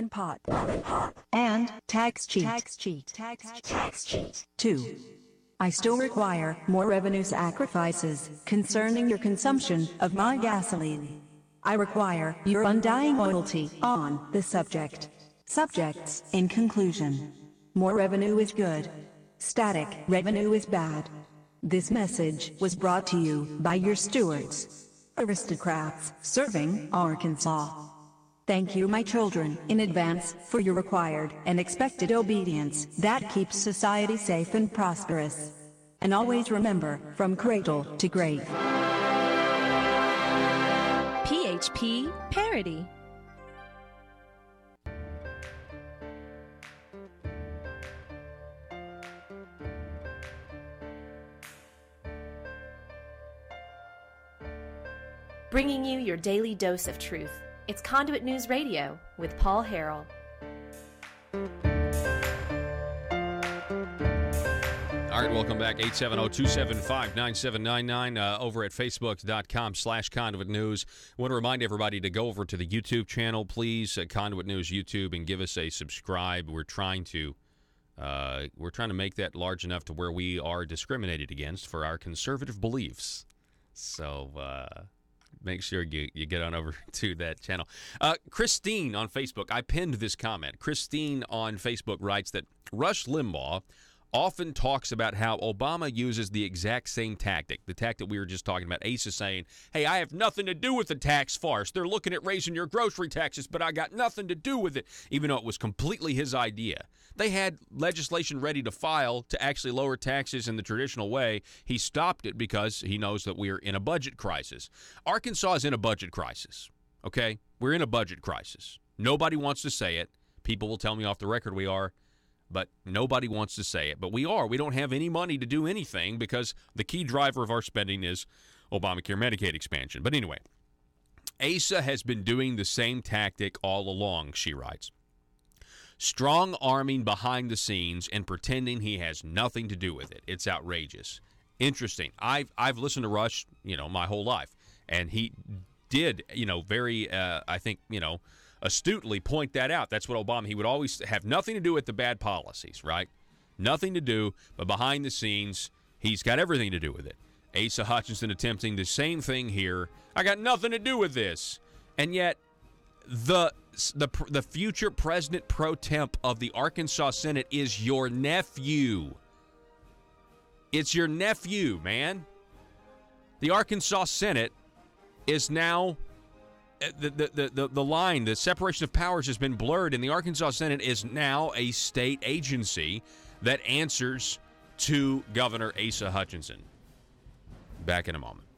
and tax cheat. 2. I still require more revenue sacrifices concerning your consumption of my gasoline. I require your undying loyalty on the subject. Subjects, in conclusion. More revenue is good. Static revenue is bad. This message was brought to you by your stewards, aristocrats serving Arkansas. Thank you, my children, in advance for your required and expected obedience that keeps society safe and prosperous. And always remember, from cradle to grave. PHP Parody. Bringing you your daily dose of truth. It's Conduit News Radio with Paul Harrell. All right, welcome back. 870-275-9799 over at facebook.com/Conduit News. I want to remind everybody to go over to the YouTube channel, please, Conduit News YouTube, and give us a subscribe. We're trying to make that large enough to where we are discriminated against for our conservative beliefs. So, make sure you get on over to that channel. Christine on Facebook, I pinned this comment. Christine on Facebook writes that Rush Limbaugh often talks about how Obama uses the exact same tactic, the tactic we were just talking about. Asa saying, hey, I have nothing to do with the tax farce. They're looking at raising your grocery taxes, but I got nothing to do with it, even though it was completely his idea. They had legislation ready to file to actually lower taxes in the traditional way. He stopped it because he knows that we're in a budget crisis. Arkansas is in a budget crisis, okay? We're in a budget crisis. Nobody wants to say it. People will tell me off the record we are. But nobody wants to say it. But we are. We don't have any money to do anything because the key driver of our spending is Obamacare Medicaid expansion. But anyway, Asa has been doing the same tactic all along, she writes. Strong arming behind the scenes and pretending he has nothing to do with it. It's outrageous. Interesting. I've listened to Rush, my whole life. And he did, very, I think, astutely point that out. That's what Obama, he would always have nothing to do with the bad policies, right? Nothing to do, but behind the scenes, he's got everything to do with it. Asa Hutchinson attempting the same thing here. I got nothing to do with this. And yet, the future president pro temp of the Arkansas Senate is your nephew. It's your nephew, man. The Arkansas Senate is now... The line, the separation of powers has been blurred, and the Arkansas Senate is now a state agency that answers to Governor Asa Hutchinson. Back in a moment.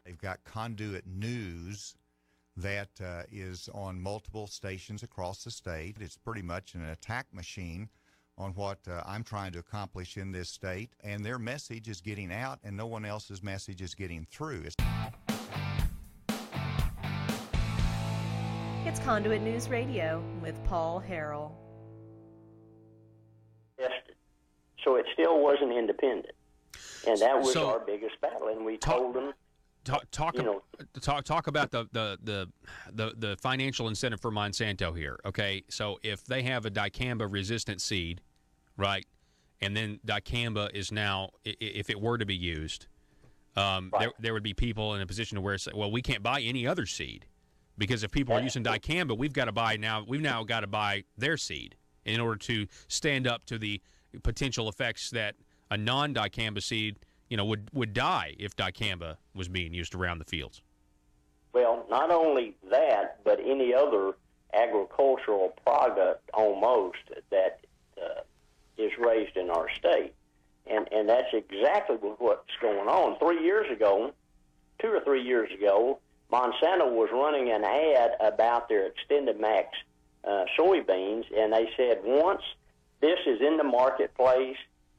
They've got Conduit News that is on multiple stations across the state. It's pretty much an attack machine on what I'm trying to accomplish in this state, and their message is getting out, and no one else's message is getting through. It's Conduit News Radio with Paul Harrell. So it still wasn't independent, and that was our biggest battle, and we told them talk about the financial incentive for Monsanto here. Okay, so if they have a dicamba resistant seed, right, and then dicamba is now, if it were to be used, there would be people in a position to where, well, we can't buy any other seed because if people are using dicamba, we've now got to buy their seed in order to stand up to the potential effects that a non-dicamba seed, would die if dicamba was being used around the fields. Well, not only that, but any other agricultural product almost that is raised in our state. And that's exactly what's going on. 2 or 3 years ago, Monsanto was running an ad about their Extended Max soybeans, and they said once this is in the marketplace,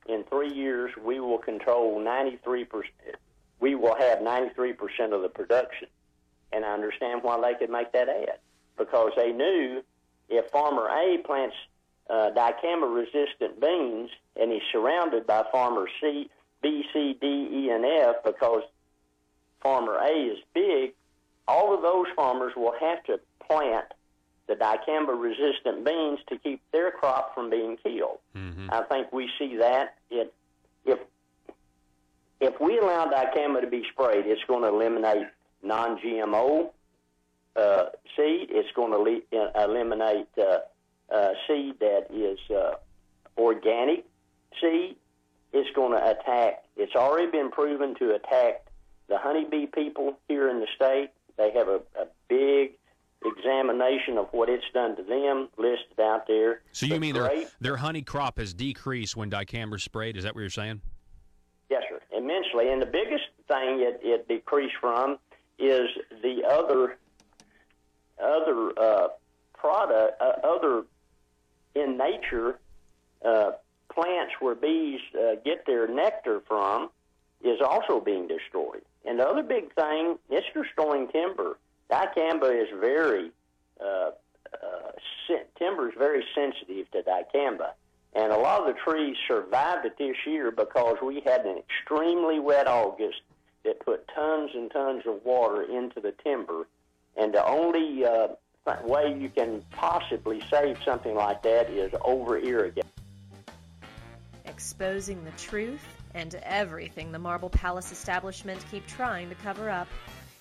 in 3 years we will control 93%. We will have 93% of the production. And I understand why they could make that ad, because they knew if Farmer A plants dicamba-resistant beans and he's surrounded by Farmer C, B, C, D, E, and F, because Farmer A is big, all of those farmers will have to plant the dicamba-resistant beans to keep their crop from being killed. Mm-hmm. I think we see that. If we allow dicamba to be sprayed, it's going to eliminate non-GMO seed. It's going to eliminate seed that is organic seed. It's going to attack. It's already been proven to attack the honeybee people here in the state. They have a big examination of what it's done to them listed out there. So you mean their honey crop has decreased when dicamba is sprayed? Is that what you're saying? Yes, sir, immensely. And the biggest thing it decreased from is the other in nature plants where bees get their nectar from is also being destroyed. And the other big thing, it's destroying timber. Dicamba is timber is very sensitive to dicamba. And a lot of the trees survived it this year because we had an extremely wet August that put tons and tons of water into the timber. And the only way you can possibly save something like that is over-irrigate. Exposing the truth and everything the Marble Palace establishment keep trying to cover up.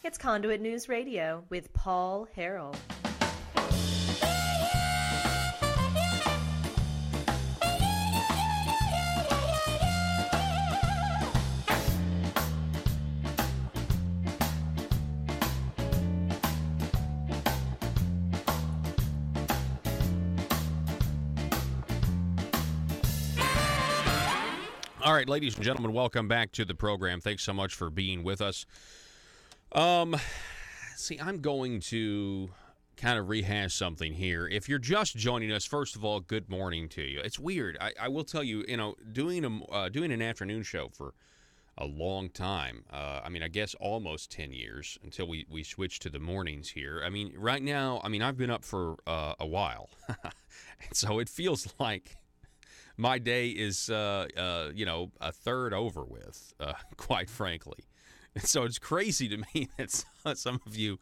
It's Conduit News Radio with Paul Harrell. All right, ladies and gentlemen, welcome back to the program. Thanks so much for being with us. I'm going to kind of rehash something here. If you're just joining us, first of all, good morning to you. It's weird. I will tell you, doing an afternoon show for a long time. I guess almost 10 years until we switched to the mornings here. Right now, I've been up for a while. And so it feels like my day is, a third over with, quite frankly. And so it's crazy to me that some of you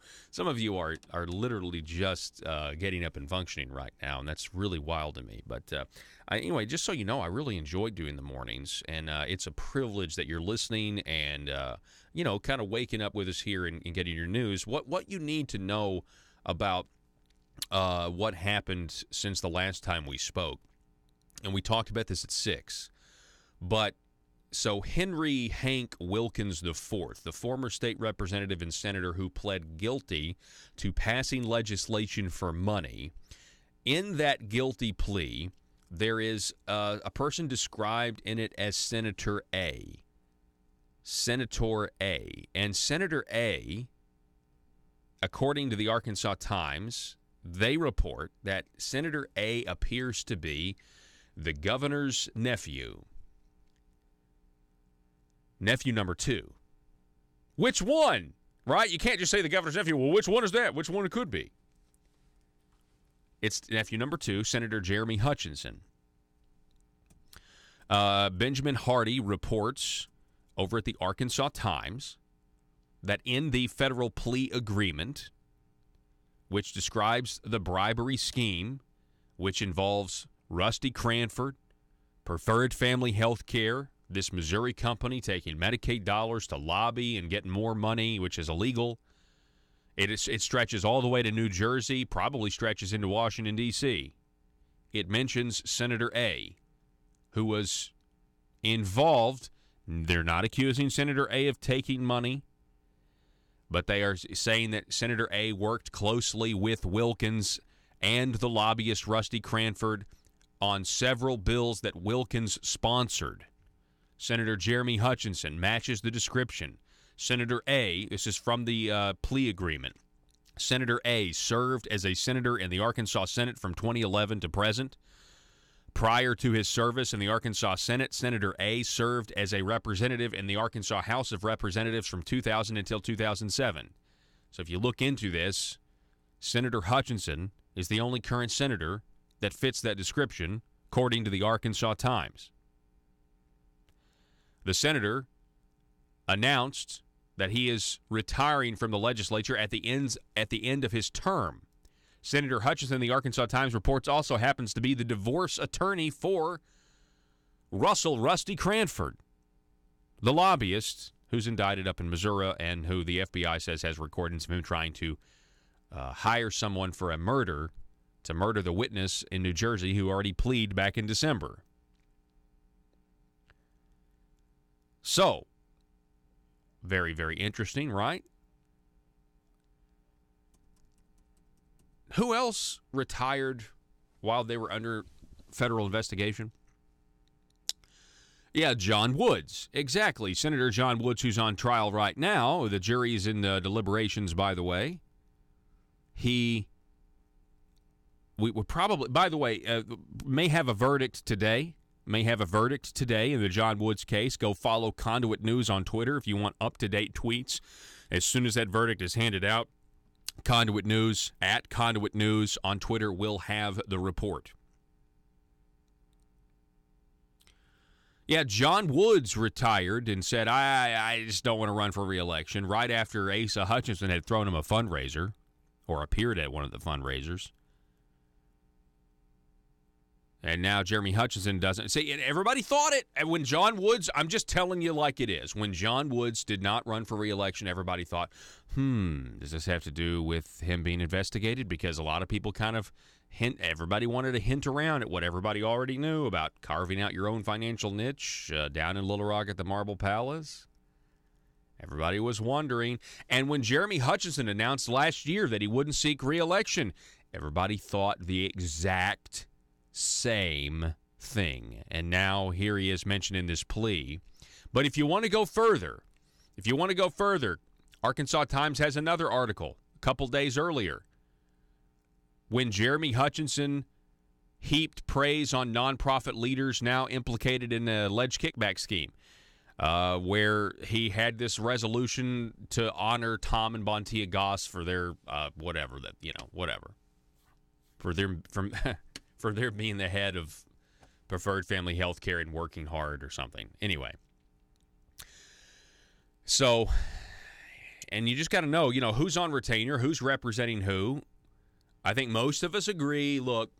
are literally just getting up and functioning right now, and that's really wild to me. But anyway, just so you know, I really enjoy doing the mornings, and it's a privilege that you're listening and kind of waking up with us here and getting your news. What you need to know about what happened since the last time we spoke. And we talked about this at 6. But so Henry Hank Wilkins IV, the former state representative and senator who pled guilty to passing legislation for money, in that guilty plea, there is a person described in it as Senator A. Senator A. And Senator A, according to the Arkansas Times, they report that Senator A appears to be the governor's nephew number 2. Which one? Right? You can't just say the governor's nephew. Well, which one is that? Which one it could be? It's nephew number 2, Senator Jeremy Hutchinson. Benjamin Hardy reports over at the Arkansas Times that in the federal plea agreement, which describes the bribery scheme, which involves Rusty Cranford, Preferred Family Health Care, this Missouri company taking Medicaid dollars to lobby and getting more money, which is illegal. It stretches all the way to New Jersey, probably stretches into Washington, D.C. It mentions Senator A, who was involved. They're not accusing Senator A of taking money, but they are saying that Senator A worked closely with Wilkins and the lobbyist Rusty Cranford on several bills that Wilkins sponsored. Senator Jeremy Hutchinson matches the description. Senator A, this is from the plea agreement, Senator A served as a senator in the Arkansas Senate from 2011 to present. Prior to his service in the Arkansas Senate, Senator A served as a representative in the Arkansas House of Representatives from 2000 until 2007. So if you look into this, Senator Hutchinson is the only current senator that fits that description, according to the Arkansas Times. The senator announced that he is retiring from the legislature at the end of his term. Senator Hutchinson, the Arkansas Times reports, also happens to be the divorce attorney for Russell Rusty Cranford, the lobbyist who's indicted up in Missouri and who the FBI says has recordings of him trying to hire someone for a murder to murder the witness in New Jersey who already pleaded back in December. So, very, very interesting, right? Who else retired while they were under federal investigation? Yeah, John Woods. Exactly. Senator John Woods, who's on trial right now. The jury's in deliberations, by the way. We would probably, by the way, may have a verdict today. In the John Woods case. Go follow Conduit News on Twitter if you want up-to-date tweets. As soon as that verdict is handed out, Conduit News, at Conduit News on Twitter, will have the report. Yeah, John Woods retired and said, I just don't want to run for re-election, right after Asa Hutchinson had thrown him a fundraiser, or appeared at one of the fundraisers. And now Jeremy Hutchinson doesn't. See, everybody thought it. And when John Woods, I'm just telling you like it is. When John Woods did not run for re-election, everybody thought, does this have to do with him being investigated? Because a lot of people kind of everybody wanted to hint around at what everybody already knew about carving out your own financial niche down in Little Rock at the Marble Palace. Everybody was wondering. And when Jeremy Hutchinson announced last year that he wouldn't seek re-election, everybody thought the exact same thing. And now here he is mentioned in this plea. But if you want to go further, Arkansas Times has another article a couple days earlier when Jeremy Hutchinson heaped praise on nonprofit leaders now implicated in the alleged kickback scheme, where he had this resolution to honor Tom and Bontia Goss for their for their being the head of Preferred Family Health Care and working hard or something. Anyway. So, and you just got to know, who's on retainer, who's representing who. I think most of us agree, look,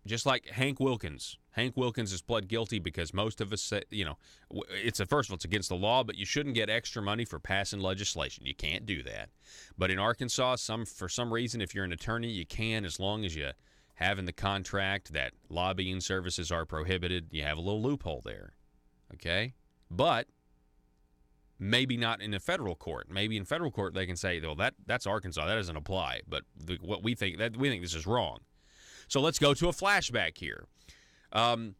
just like Hank Wilkins. Hank Wilkins has pled guilty because most of us say, first of all, it's against the law, but you shouldn't get extra money for passing legislation. You can't do that. But in Arkansas, for some reason, if you're an attorney, you can, as long as you have in the contract that lobbying services are prohibited. You have a little loophole there, okay? But maybe not in a federal court. Maybe in federal court they can say, well, that's Arkansas. That doesn't apply. But we think this is wrong. So let's go to a flashback here. On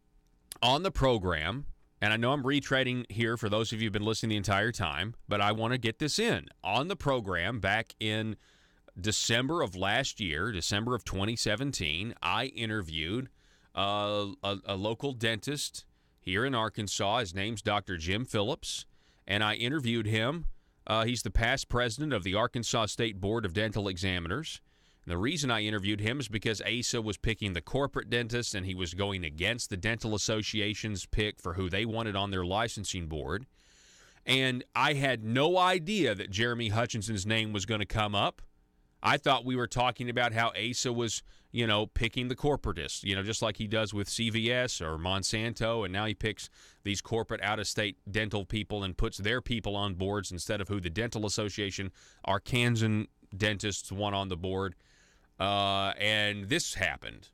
the program, and I know I'm retreading here for those of you who've been listening the entire time, but I want to get this in. On the program back in December of last year, December of 2017, I interviewed a local dentist here in Arkansas. His name's Dr. Jim Phillips, and I interviewed him. He's the past president of the Arkansas State Board of Dental Examiners. And the reason I interviewed him is because ASA was picking the corporate dentist, and he was going against the Dental Association's pick for who they wanted on their licensing board. And I had no idea that Jeremy Hutchinson's name was going to come up. I thought we were talking about how Asa was, picking the corporatists, just like he does with CVS or Monsanto, and now he picks these corporate out-of-state dental people and puts their people on boards instead of who the Dental Association, Arkansan dentists, want on the board. And this happened.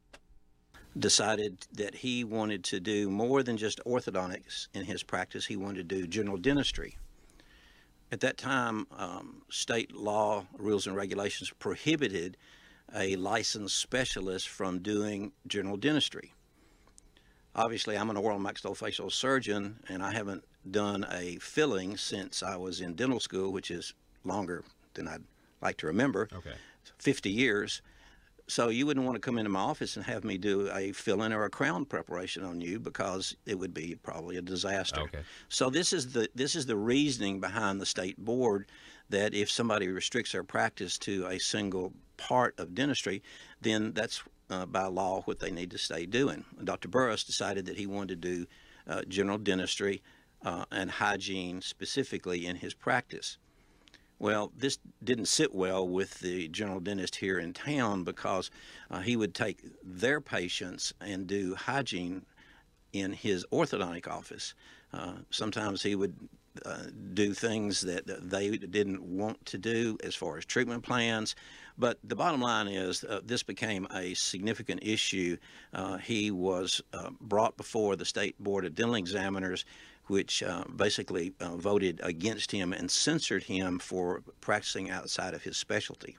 Decided that he wanted to do more than just orthodontics in his practice. He wanted to do general dentistry. At that time, state law, rules, and regulations prohibited a licensed specialist from doing general dentistry. Obviously, I'm an oral maxillofacial surgeon, and I haven't done a filling since I was in dental school, which is longer than I'd like to remember, 50 years. So you wouldn't want to come into my office and have me do a fill-in or a crown preparation on you, because it would be probably a disaster. So this is the reasoning behind the state board, that if somebody restricts their practice to a single part of dentistry, then that's by law what they need to stay doing. Dr. Burris decided that he wanted to do general dentistry and hygiene specifically in his practice. Well, this didn't sit well with the general dentist here in town, because he would take their patients and do hygiene in his orthodontic office. Sometimes he would do things that they didn't want to do as far as treatment plans. But the bottom line is this became a significant issue. He was brought before the State Board of Dental Examiners, which basically voted against him and censored him for practicing outside of his specialty.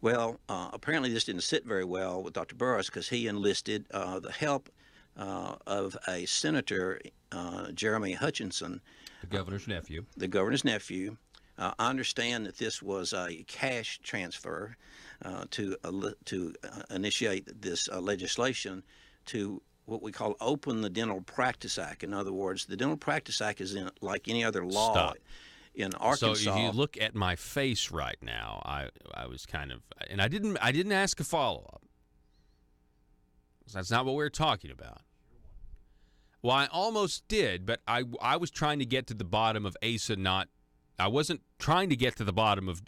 Well, apparently this didn't sit very well with Dr. Burris, because he enlisted the help of a senator, Jeremy Hutchinson. The governor's nephew. The governor's nephew. I understand that this was a cash transfer to initiate this legislation to what we call Open the Dental Practice Act. In other words, the Dental Practice Act is like any other law in Arkansas. So if you look at my face right now, I was kind of, and I didn't ask a follow-up. That's not what we were talking about. Well, I almost did, but I was trying to get to the bottom of Asa I wasn't trying to get to the bottom of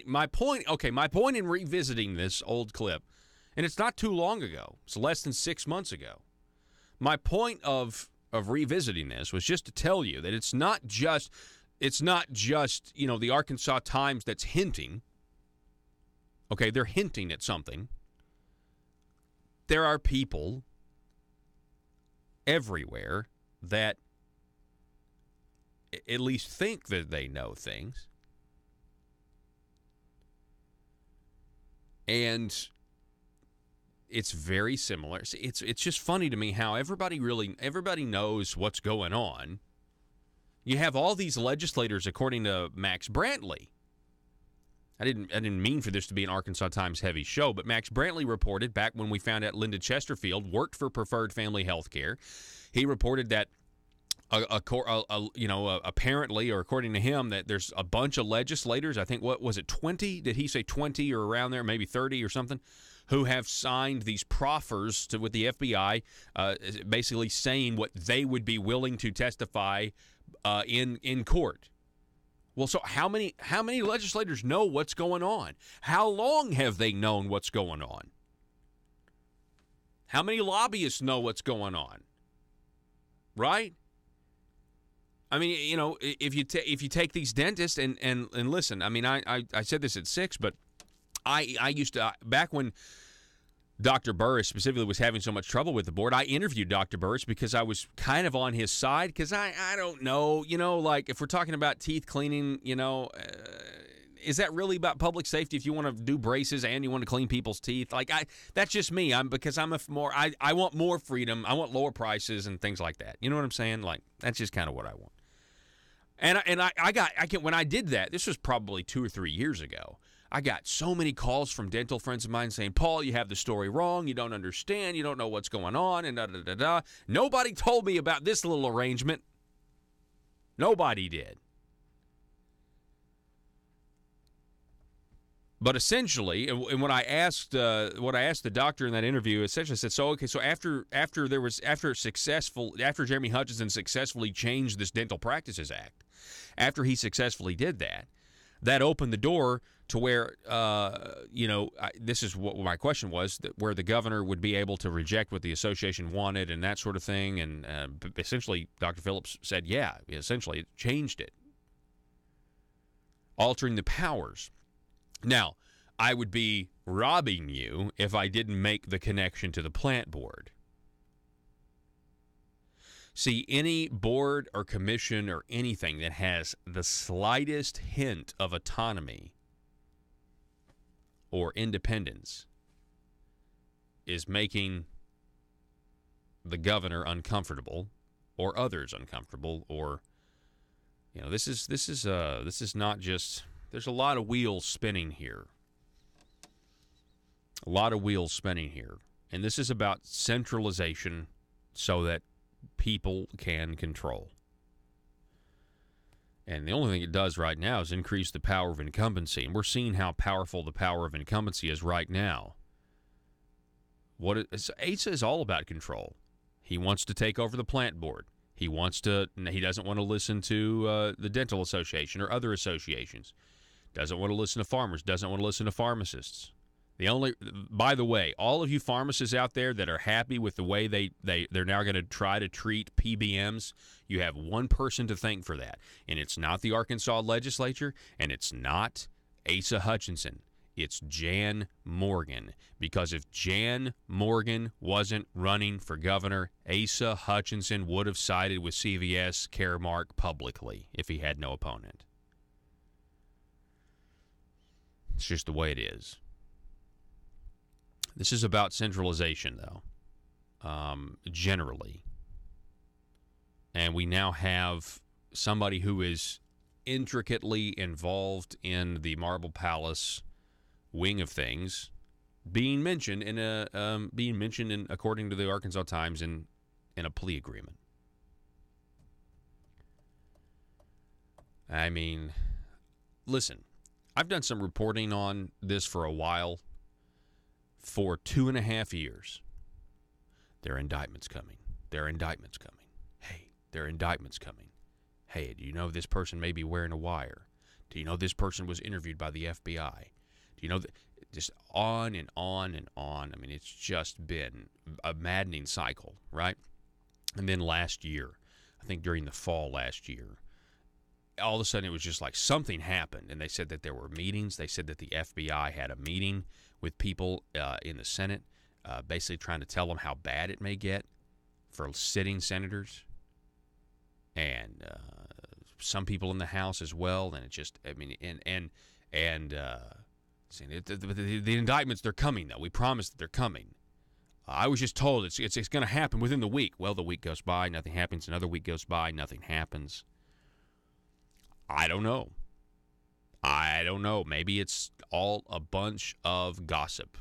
my point. Okay, my point in revisiting this old clip, and it's not too long ago. It's less than 6 months ago. My point of revisiting this was just to tell you that it's not just the Arkansas Times that's hinting. Okay, they're hinting at something. There are people everywhere that at least think that they know things. And it's very similar. It's just funny to me how everybody knows what's going on. You have all these legislators, according to Max Brantley. I didn't mean for this to be an Arkansas Times heavy show, but Max Brantley reported back when we found out Linda Chesterfield worked for Preferred Family Health Care. He reported that apparently, or according to him, that there's a bunch of legislators, I think, what was it, 20? Did he say 20 or around there, maybe 30 or something, who have signed these proffers with the FBI, basically saying what they would be willing to testify in court. Well, so how many legislators know what's going on? How long have they known what's going on? How many lobbyists know what's going on? Right? I mean, if you take these dentists and listen, I mean, I said this at 6, but I used to, back when Dr. Burris specifically was having so much trouble with the board, I interviewed Dr. Burris because I was kind of on his side, because I don't know, like if we're talking about teeth cleaning, is that really about public safety if you want to do braces and you want to clean people's teeth? Like, that's just me. I want more freedom. I want lower prices and things like that. You know what I'm saying? Like, that's just kind of what I want. And when I did that, this was probably 2 or 3 years ago, I got so many calls from dental friends of mine saying, Paul, you have the story wrong. You don't understand. You don't know what's going on, and da-da-da-da. Nobody told me about this little arrangement. Nobody did. But essentially, and what I asked the doctor in that interview, essentially said, so after Jeremy Hutchinson successfully changed this Dental Practices Act, after he successfully did that, that opened the door to where this is what my question was, where the governor would be able to reject what the association wanted and that sort of thing, and essentially, Dr. Phillips said, yeah, essentially it changed it, altering the powers. Now, I would be robbing you if I didn't make the connection to the plant board. See, any board or commission or anything that has the slightest hint of autonomy or independence is making the governor uncomfortable or others uncomfortable, or this is not just. There's a lot of wheels spinning here. A lot of wheels spinning here. And this is about centralization so that people can control. And the only thing it does right now is increase the power of incumbency. And we're seeing how powerful the power of incumbency is right now. Asa is all about control. He wants to take over the plant board. He doesn't want to listen to the dental association or other associations. Doesn't want to listen to farmers, doesn't want to listen to pharmacists. By the way, all of you pharmacists out there that are happy with the way they're now going to try to treat PBMs, you have one person to thank for that. And it's not the Arkansas legislature, and it's not Asa Hutchinson. It's Jan Morgan. Because if Jan Morgan wasn't running for governor, Asa Hutchinson would have sided with CVS Caremark publicly if he had no opponent. It's just the way it is. This is about centralization, though, generally. And we now have somebody who is intricately involved in the Marble Palace wing of things being mentioned according to the Arkansas Times, in a plea agreement. I mean, listen. I've done some reporting on this for a while, for 2.5 years. There are indictments coming. There are indictments coming. Hey, there are indictments coming. Hey, do you know this person may be wearing a wire? Do you know this person was interviewed by the FBI? Do you know that? Just on and on and on. I mean, it's just been a maddening cycle, right? And then last year, I think during the fall last year, all of a sudden it was just like something happened, and they said that there were meetings. They said that the FBI had a meeting with people in the Senate, basically trying to tell them how bad it may get for sitting senators, and some people in the House as well. And it just, I mean, the indictments, they're coming, though. We promised that they're coming. I was just told it's going to happen within the week. Well, the week goes by, nothing happens. Another week goes by, nothing happens. I don't know. Maybe it's all a bunch of gossip.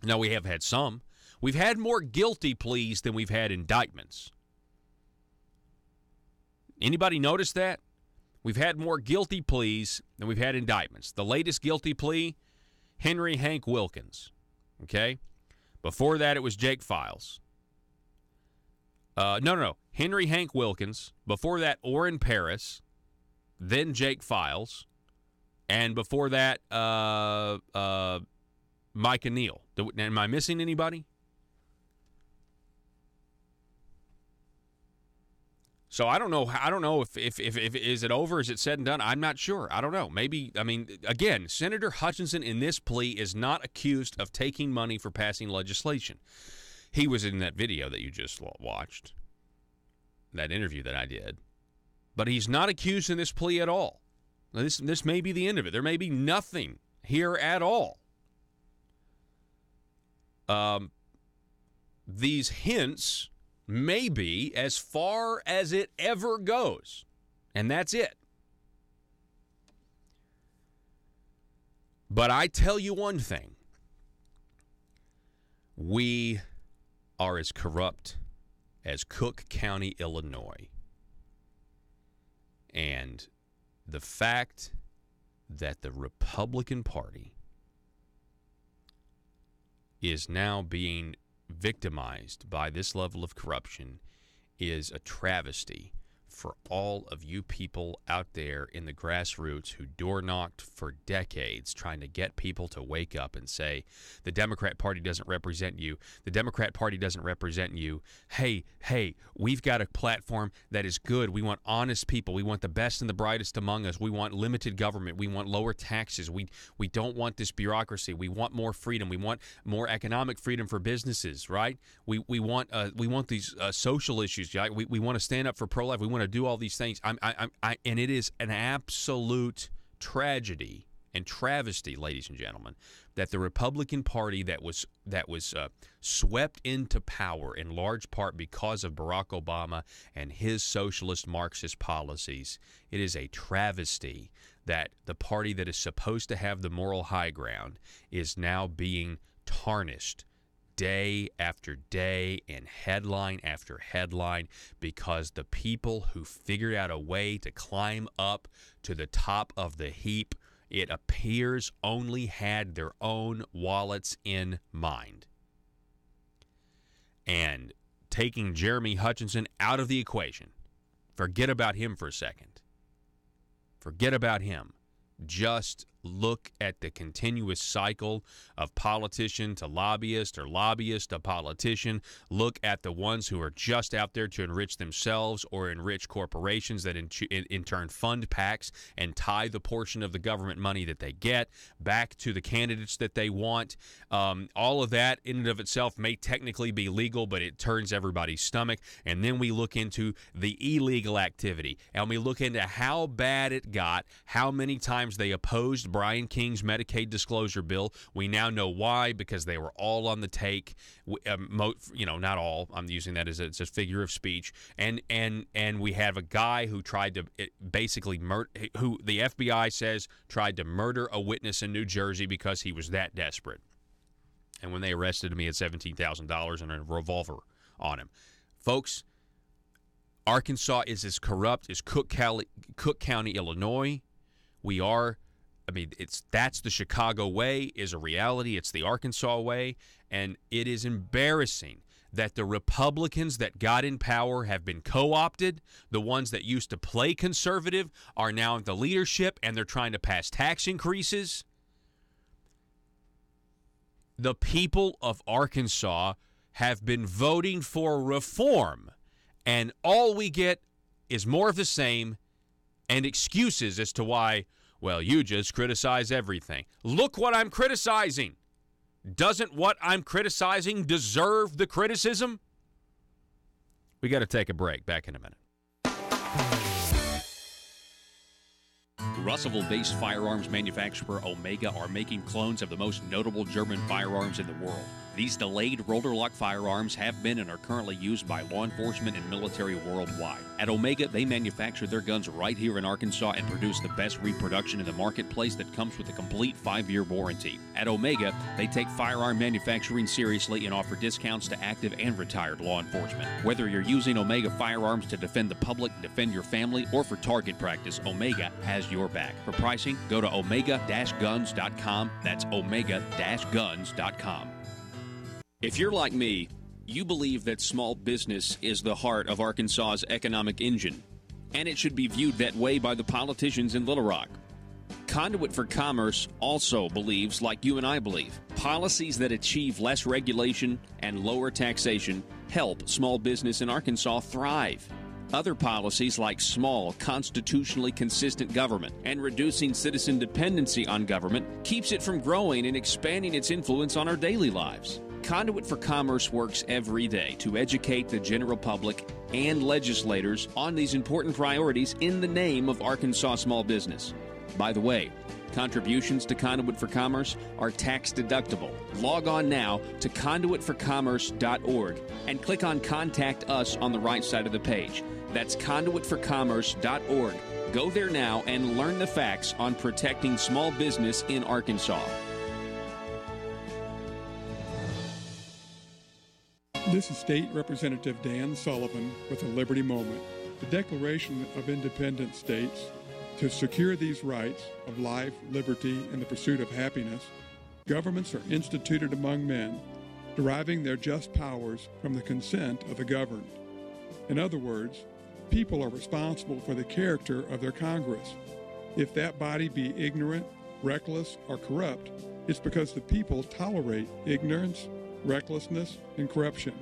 Now, we have had some. We've had more guilty pleas than we've had indictments. Anybody notice that? We've had more guilty pleas than we've had indictments. The latest guilty plea, Henry Hank Wilkins. Okay? Before that, it was Jake Files. No. Henry Hank Wilkins. Before that, Orrin Paris. Then Jake Files. And before that, Micah Neal. Am I missing anybody? So I don't know if is it over? Is it said and done? I'm not sure. I don't know. Maybe, I mean, again, Senator Hutchinson in this plea is not accused of taking money for passing legislation. He was in that video that you just watched, that interview that I did. But he's not accused in this plea at all. This may be the end of it. There may be nothing here at all. These hints may be as far as it ever goes, and that's it. But I tell you one thing. We are as corrupt as Cook County, Illinois. And the fact that the Republican Party is now being victimized by this level of corruption is a travesty for all of you people out there in the grassroots who door knocked for decades trying to get people to wake up and say, the Democrat Party doesn't represent you. The Democrat Party doesn't represent you. Hey, we've got a platform that is good. We want honest people. We want the best and the brightest among us. We want limited government. We want lower taxes. We don't want this bureaucracy. We want more freedom. We want more economic freedom for businesses, right? We want these social issues. Right? We want to stand up for pro-life. We want to do all these things. And it is an absolute tragedy and travesty, ladies and gentlemen, that the Republican Party that was swept into power in large part because of Barack Obama and his socialist Marxist policies, it is a travesty that the party that is supposed to have the moral high ground is now being tarnished day after day and headline after headline because the people who figured out a way to climb up to the top of the heap, it appears, only had their own wallets in mind. And taking Jeremy Hutchinson out of the equation, forget about him for a second. Forget about him. Just look at the continuous cycle of politician to lobbyist or lobbyist to politician. Look at the ones who are just out there to enrich themselves or enrich corporations that in turn fund PACs and tie the portion of the government money that they get back to the candidates that they want. All of that in and of itself may technically be legal, but it turns everybody's stomach. And then we look into the illegal activity, and we look into how bad it got, how many times they opposed Brian King's Medicaid disclosure bill. We now know why, because they were all on the take. Not all. I'm using that as a figure of speech. And we have a guy who tried to basically who the FBI says tried to murder a witness in New Jersey because he was that desperate. And when they arrested him, he had $17,000 and a revolver on him. Folks, Arkansas is as corrupt as Cook County, Illinois. That's the Chicago way is a reality. It's the Arkansas way. And it is embarrassing that the Republicans that got in power have been co-opted. The ones that used to play conservative are now in the leadership, and they're trying to pass tax increases. The people of Arkansas have been voting for reform, and all we get is more of the same and excuses as to why, well, you just criticize everything. Look what I'm criticizing. Doesn't what I'm criticizing deserve the criticism? We got to take a break. Back in a minute. Russellville-based firearms manufacturer Omega are making clones of the most notable German firearms in the world. These delayed rotor-lock firearms have been and are currently used by law enforcement and military worldwide. At Omega, they manufacture their guns right here in Arkansas and produce the best reproduction in the marketplace that comes with a complete 5-year warranty. At Omega, they take firearm manufacturing seriously and offer discounts to active and retired law enforcement. Whether you're using Omega firearms to defend the public, defend your family, or for target practice, Omega has your back. For pricing, go to omega-guns.com. That's omega-guns.com. If you're like me, you believe that small business is the heart of Arkansas's economic engine, and it should be viewed that way by the politicians in Little Rock. Conduit for Commerce also believes, like you and I believe, policies that achieve less regulation and lower taxation help small business in Arkansas thrive. Other policies like small, constitutionally consistent government and reducing citizen dependency on government keeps it from growing and expanding its influence on our daily lives. Conduit for Commerce works every day to educate the general public and legislators on these important priorities in the name of Arkansas small business. By the way, contributions to Conduit for Commerce are tax deductible. Log on now to conduitforcommerce.org and click on Contact Us on the right side of the page. That's conduitforcommerce.org. Go there now and learn the facts on protecting small business in Arkansas. This is State Representative Dan Sullivan with a Liberty Moment. The Declaration of Independence states, To secure these rights of life, liberty, and the pursuit of happiness, governments are instituted among men, deriving their just powers from the consent of the governed. In other words, people are responsible for the character of their Congress. If that body be ignorant, reckless, or corrupt, it's because the people tolerate ignorance, recklessness, and corruption.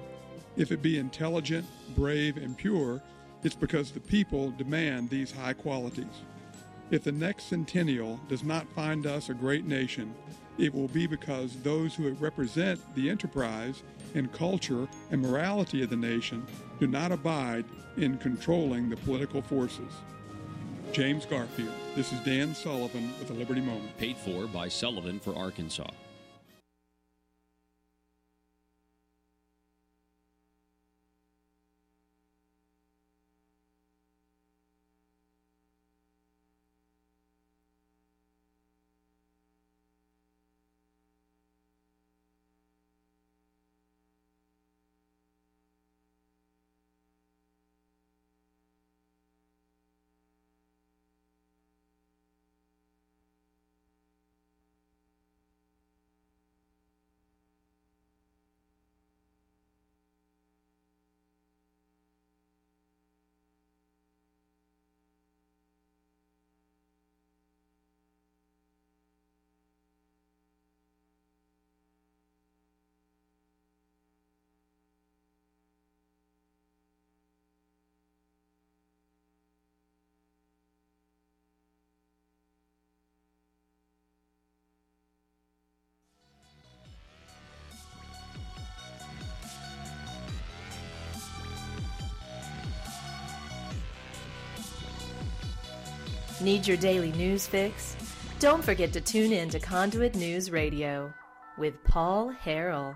If it be intelligent, brave, and pure, it's because the people demand these high qualities. If the next centennial does not find us a great nation, it will be because those who represent the enterprise and culture and morality of the nation do not abide in controlling the political forces. James Garfield. This is Dan Sullivan with the Liberty Moment. Paid for by Sullivan for Arkansas. Need your daily news fix? Don't forget to tune in to Conduit News Radio with Paul Harrell.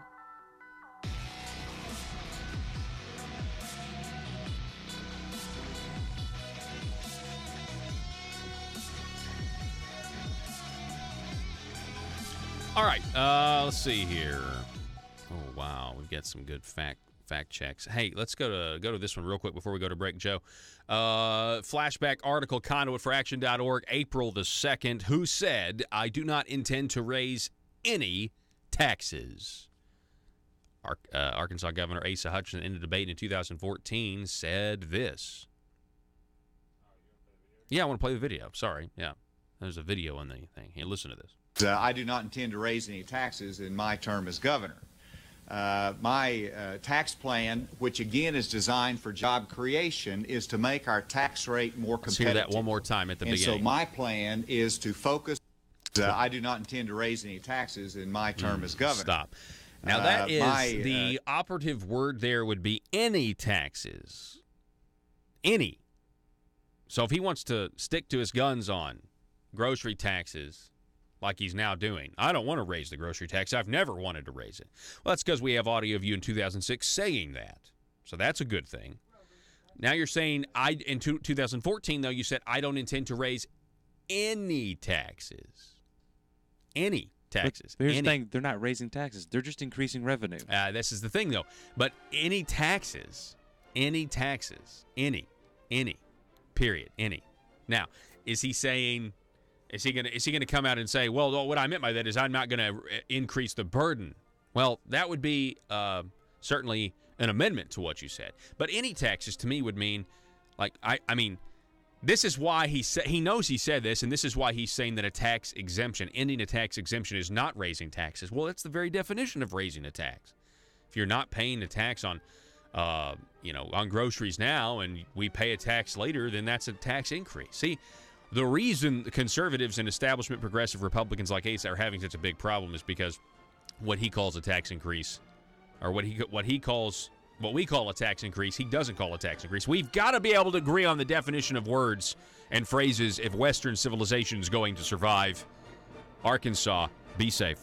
All right, let's see here. Oh, wow, we've got some good fact checks. Hey, let's go to this one real quick before we go to break, Joe. Flashback article, conduitforaction.org, April the 2nd. Who said, I do not intend to raise any taxes? Arkansas Governor Asa Hutchinson in a debate in 2014 said this. Yeah, I want to play the video. Sorry. Yeah, there's a video in the thing. Here, listen to this. I do not intend to raise any taxes in my term as governor. My tax plan, which again is designed for job creation, is to make our tax rate more competitive. Let's hear that one more time at the beginning. So my plan is to focus. I do not intend to raise any taxes in my term as governor. Stop. Now that is the operative word there would be any taxes. Any. So if he wants to stick to his guns on grocery taxes, like he's now doing, I don't want to raise the grocery tax. I've never wanted to raise it. Well, that's because we have audio of you in 2006 saying that. So that's a good thing. Now you're saying, in 2014, though, you said, I don't intend to raise any taxes. Any taxes. But here's the thing, they're not raising taxes. They're just increasing revenue. This is the thing, though. But any taxes, any, period, any. Now, is he saying... Is he gonna come out and say, well, what I meant by that is I'm not going to increase the burden? Well, that would be certainly an amendment to what you said. But any taxes to me would mean, like, I mean, this is why he knows he said this, and this is why he's saying that a tax exemption, ending a tax exemption, is not raising taxes. Well, that's the very definition of raising a tax. If you're not paying a tax on, on groceries now, and we pay a tax later, then that's a tax increase. See. The reason conservatives and establishment progressive Republicans like Asa are having such a big problem is because what he calls a tax increase, or what we call a tax increase, he doesn't call a tax increase. We've got to be able to agree on the definition of words and phrases if Western civilization is going to survive. Arkansas, be safe.